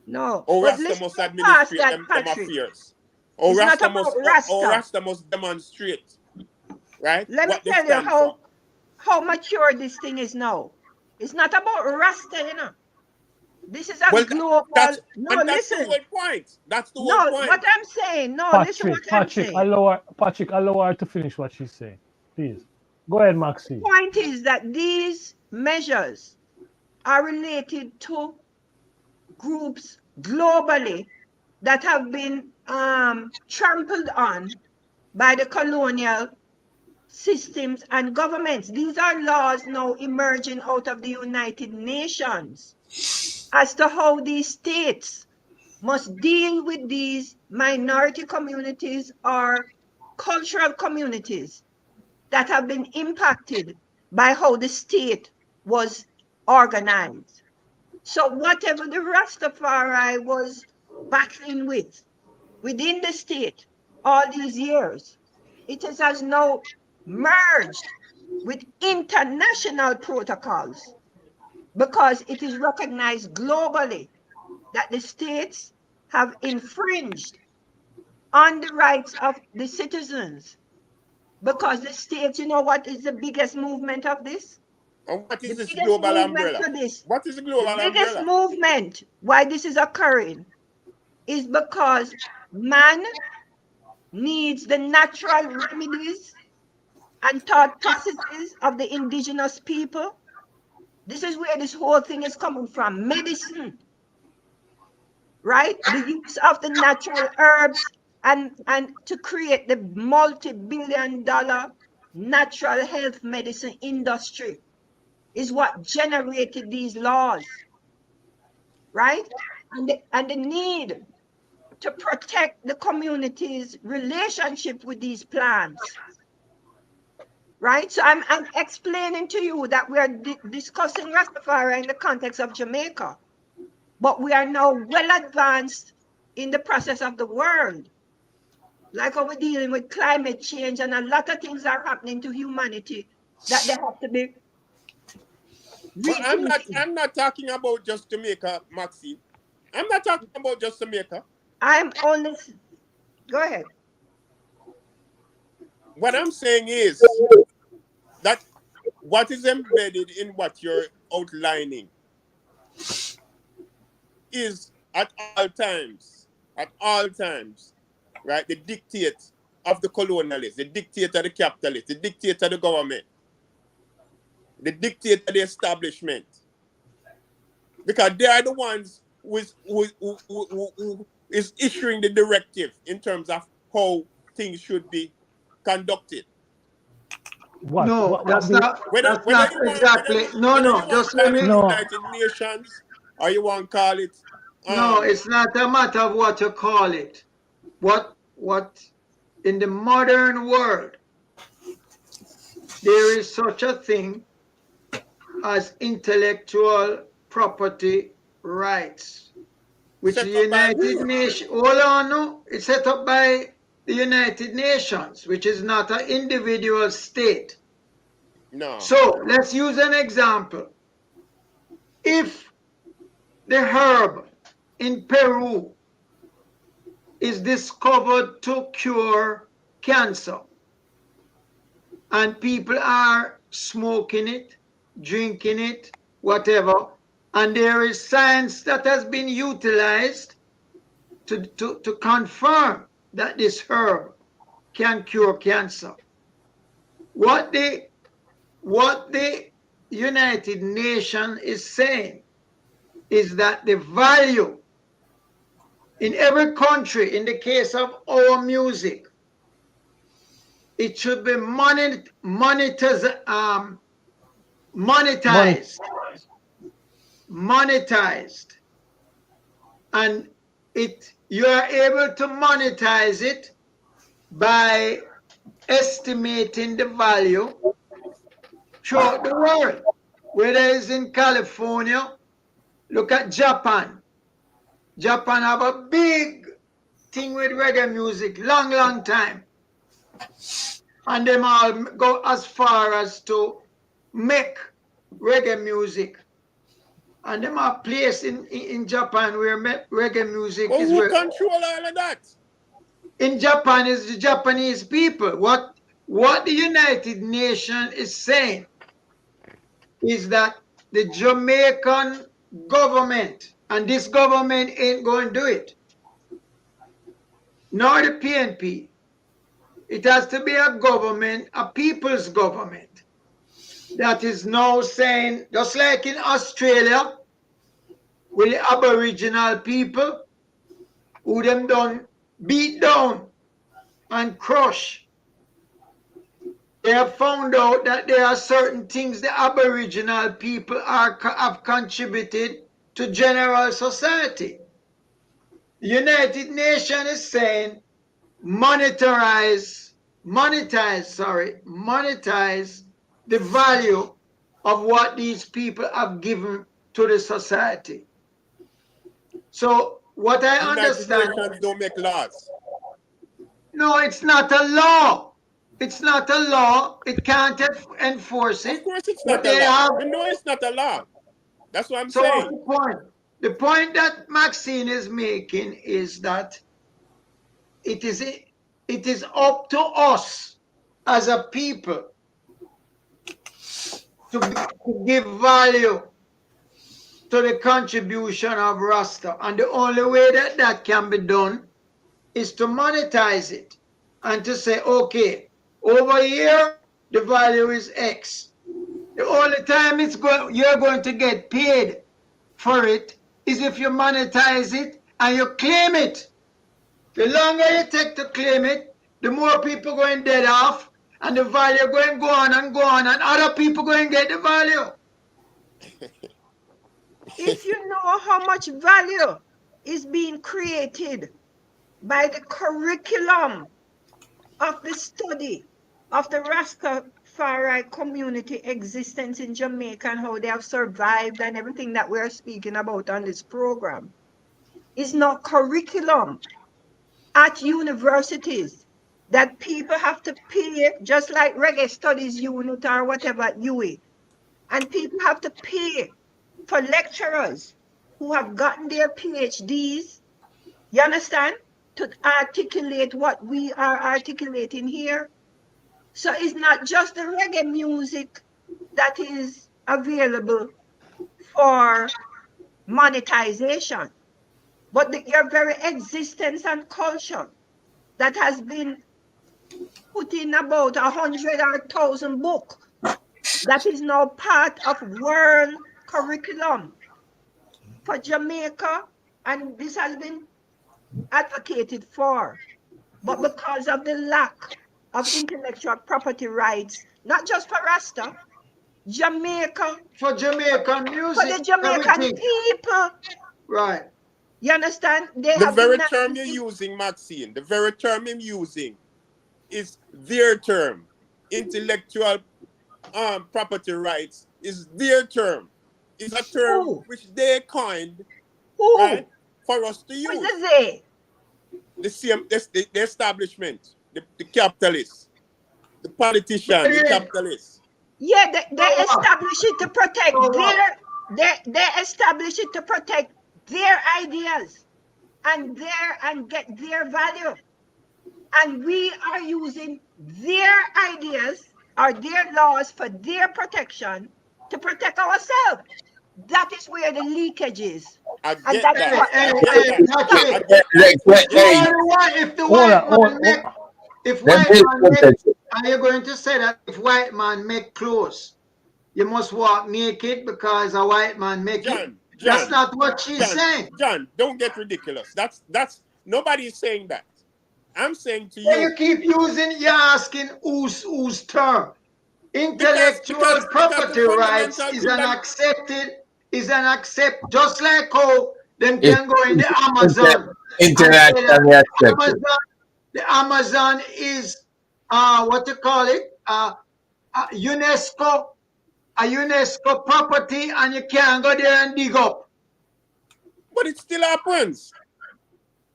No, or but Rasta let's must get past administrate that, them Patrick. affairs, or It's not Rasta about must or Rasta. Rasta must demonstrate, right, Let me what they tell you stand for. how mature this thing is now. It's not about Rasta, you know. This is a Well, global. that's No, and that's the listen. whole point. That's the whole No, what point. I'm saying. No, listen what I'm saying. Patrick, allow her to finish what she's saying. Please. Go ahead, Maxine. Point is that these measures are related to groups globally that have been trampled on by the colonial systems and governments. These are laws now emerging out of the United Nations as to how these states must deal with these minority communities or cultural communities that have been impacted by how the state was organized. So whatever the Rastafari was battling with within the state all these years, it has now merged with international protocols because it is recognized globally that the states have infringed on the rights of the citizens. Because the states, you know what is the biggest movement of this? And what The is this biggest global movement umbrella? for this, What is the the global biggest umbrella? movement why this is occurring is because man needs the natural remedies and thought processes of the indigenous people. This is where this whole thing is coming from. Medicine, right? The use of the natural herbs and to create the multi-billion-dollar natural health medicine industry is what generated these laws, right? And the need to protect the community's relationship with these plants, right? So I'm explaining to you that we are discussing Rastafari in the context of Jamaica, but we are now well advanced in the process of the world. Like how we're dealing with climate change and a lot of things are happening to humanity that they have to be But rethinking. I'm not talking about just Jamaica, Maxine. I'm not talking about just Jamaica. I'm only, go ahead. What I'm saying is that what is embedded in what you're outlining is at all times, right, the dictate of the colonialists, the dictate of the capitalists, the dictate of the government, the dictate of the establishment. Because they are the ones who is issuing the directive in terms of how things should be conducted. No, that's not Whether you want exactly. No, whether you no, want just to call let it me. the No, United Nations or you want to call it No, it's not a matter of what you call it. What in the modern world there is such a thing as intellectual property rights, which the set up by United who? Nations, hold on, no, it's set up by the United Nations, which is not an individual state. No. So let's use an example. If the herb in Peru is discovered to cure cancer, and people are smoking it, drinking it, whatever, and there is science that has been utilized to confirm that this herb can cure cancer. What the United Nations is saying is that the value in every country, in the case of our music, it should be monetized, money. monetized, and you are able to monetize it by estimating the value throughout the world. Whether it's in California, look at Japan. Japan have a big thing with reggae music, long time. And them all go as far as to make reggae music. And them are placed in Japan where reggae music But is. who control all of that? In Japan is the Japanese people. What the United Nations is saying is that the Jamaican government, and this government ain't going to do it, nor the PNP. It has to be a government, a people's government, that is now saying, just like in Australia, with the Aboriginal people, who them done beat down and crush. They have found out that there are certain things the Aboriginal people have contributed to general society. The United Nations is saying monetize the value of what these people have given to the society. So what I understand, United Nations don't make laws. No, it's not a law. It's not a law. It can't enforce it. Of course it's But not a they law. have. We know it's not a law. That's what I'm So what's saying. the point? The point that Maxine is making is that it is up to us as a people to give value to the contribution of Rasta. And the only way that that can be done is to monetize it and to say, okay, over here, the value is X. The only time you're going to get paid for it is if you monetize it and you claim it. The longer you take to claim it, the more people going dead off, and the value going to go on, and other people going to get the value. If you know how much value is being created by the curriculum of the study of the Rastafari community existence in Jamaica and how they have survived and everything that we're speaking about on this program, is not curriculum at universities that people have to pay, just like reggae studies unit or whatever at UA. And people have to pay for lecturers who have gotten their PhDs, you understand, to articulate what we are articulating here. So it's not just the reggae music that is available for monetization, but your very existence and culture that has been put in about 100 or 1,000 books that is now part of world curriculum for Jamaica, and this has been advocated for. But because of the lack of intellectual property rights, not just for Rasta, Jamaica, For Jamaican music, for the Jamaican everything. people, Right. you understand? They The have very been term you're using, Maxine, the very term I'm using is their term. Intellectual property rights is their term. It's a term Who? which they coined, Who? right, for us to Who use. is they? The establishment, the capitalists, the politicians, the capitalists. Yeah, they establish it to protect they establish it to protect their ideas and get their value. And we are using their ideas or their laws for their protection to protect ourselves. That is where the leakage is. I And get that's that. what I get that. If the white man make, if white man make, are you going to say that if white man make clothes, you must walk naked because a white man make it? That's not what she's saying. John, don't get ridiculous. That's nobody's saying that. I'm saying to When you. you keep using, you're asking whose term. Intellectual property rights is an accept, just like how them can go in the Amazon internationally accepted. The Amazon is what you call it? UNESCO, a UNESCO property, and you can't go there and dig up. But it still happens.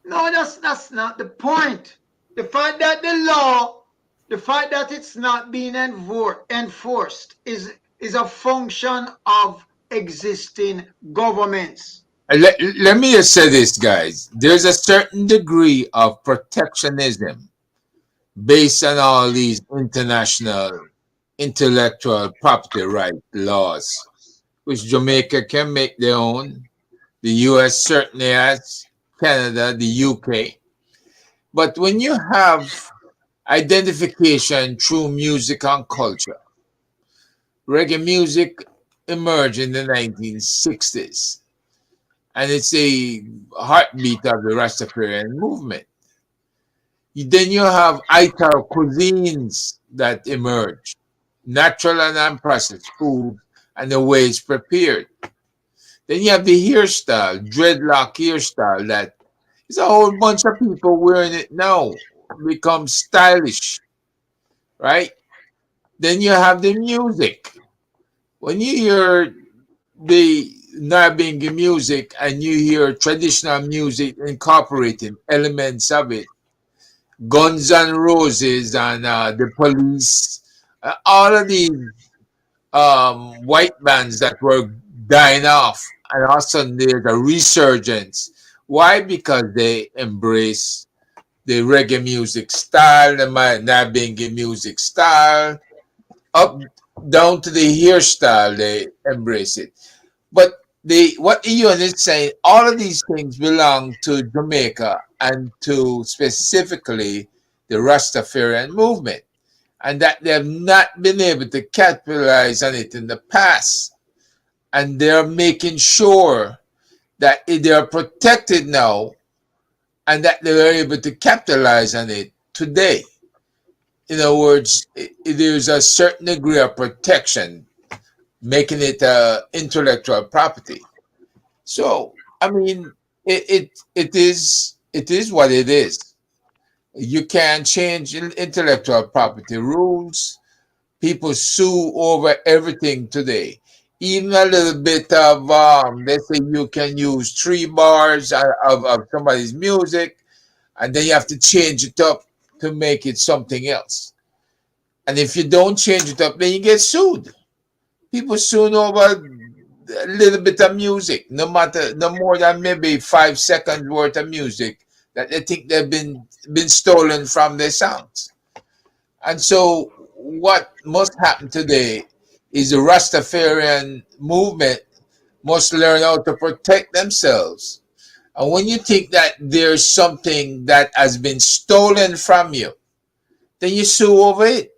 No, that's not the point. The fact that the law, the fact that it's not being enforced is a function of existing governments. Let me just say this, guys. There's a certain degree of protectionism based on all these international intellectual property right laws, which Jamaica can make their own. The US certainly has, Canada, the UK. But when you have identification through music and culture, reggae music emerged in the 1960s, and it's a heartbeat of the Rastafarian movement. Then you have Ital cuisines that emerge, natural and unprocessed food, and the way it's prepared. Then you have the hairstyle, dreadlock hairstyle, that is a whole bunch of people wearing it now, become stylish, right? Then you have the music. When you hear the Narbingi music and you hear traditional music incorporating elements of it, Guns N' Roses and the Police, all of these white bands that were dying off, and all of a sudden there's a resurgence. Why? Because they embrace the reggae music style, the Narbingi music style, up down to the hairstyle, they embrace it. But what Ian is saying, all of these things belong to Jamaica and to specifically the Rastafarian movement, and that they have not been able to capitalize on it in the past. And they're making sure that they are protected now and that they are able to capitalize on it today. In other words, there's a certain degree of protection, making it intellectual property. So, I mean, it is what it is. You can't change intellectual property rules. People sue over everything today. Even a little bit of, let's say you can use 3 bars of somebody's music, and then you have to change it up to make it something else. And if you don't change it up, then you get sued. People sue over a little bit of music, no more than maybe 5 seconds worth of music that they think they've been stolen from their songs. And so what must happen today is the Rastafarian movement must learn how to protect themselves. And when you think that there's something that has been stolen from you, then you sue over it.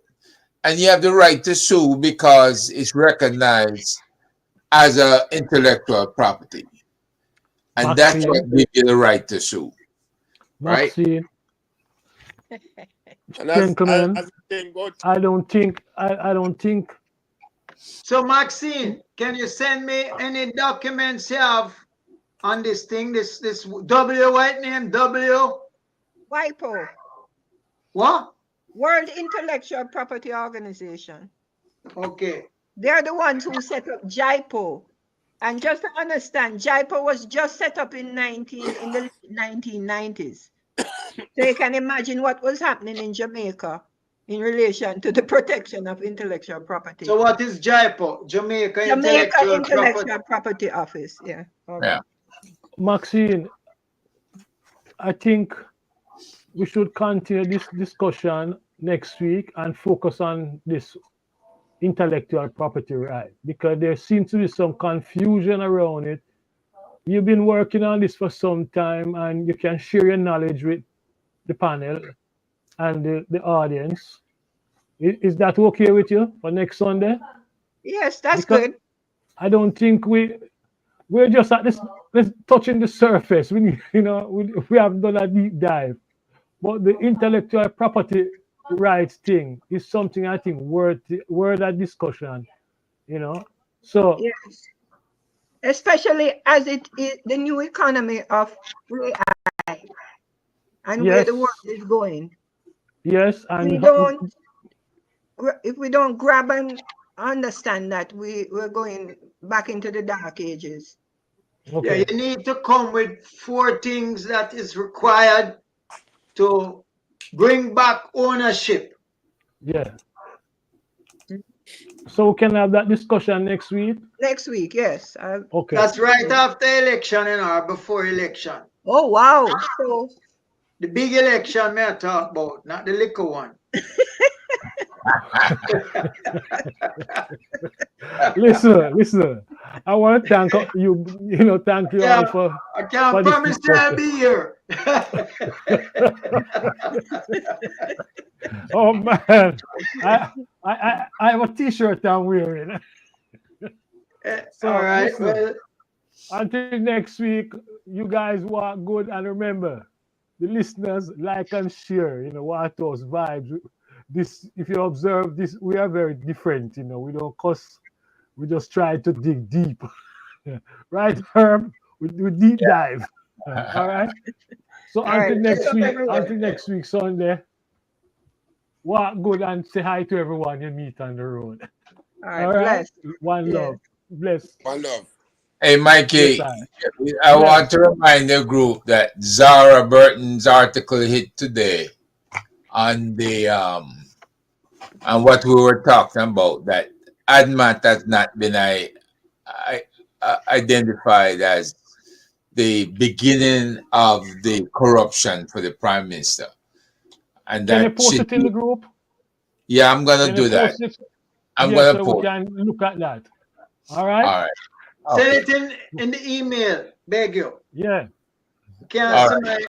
And you have the right to sue because it's recognized as an intellectual property. And that's Maxine, what gives you the right to sue. Right? Maxine, And gentlemen, as the thing goes, I don't think. So, Maxine, can you send me any documents you have on this thing? This W white name W WIPO, what? World Intellectual Property Organization. Okay. They're the ones who set up JIPO. And just to understand, JIPO was just set up in the 1990s. So you can imagine what was happening in Jamaica in relation to the protection of intellectual property. So what is JIPO? Jamaica Intellectual Property Office, yeah. Okay. Yeah. Maxine, I think we should continue this discussion next week and focus on this intellectual property right, because there seems to be some confusion around it. You've been working on this for some time, and you can share your knowledge with the panel and the audience. Is that okay with you for next Sunday? Yes, that's Because good. I don't think we're just at this, let's touching the surface. We have done a deep dive, but the intellectual property rights thing is something I think worth a discussion. So Yes. Especially as it is the new economy of AI. and where Yes. the world is going. Yes, We and don't, if we don't grab and understand that we're going back into the dark ages. Yeah, okay. you need to come with 4 things that is required to bring back ownership. Yeah. So we can have that discussion next week. Next week, yes. Okay. That's right after election or before election. Oh wow! So The big election may I talk about, not the little one. Listen. I want to thank you. Thank you all for I can't this promise you I'll discussion. be here. Oh man, I have a T-shirt I'm wearing. So All right. listen, Well, until next week, you guys walk good, and remember, the listeners like and share. What those vibes. This, if you observe this, we are very different. We don't cuss. We just try to dig deep. Right, Herb? We deep dive. All right. So all right, until next week Sunday, walk good and say hi to everyone you meet on the road. all right. All right. Bless. One Yes. love. Bless. One love. Hey, Yes, Mikey, I. I Yes. want to remind the group that Zara Burton's article hit today on the on what we were talking about, that ADMAT has not been identified as the beginning of the corruption for the prime minister, and Can you that post should it in be, the group? yeah, I'm gonna Can you do that. post it? I'm Yes, gonna so we post. can look at that. All All right. right. send Okay. it in the email, beg you. Yeah. Can't All see right. my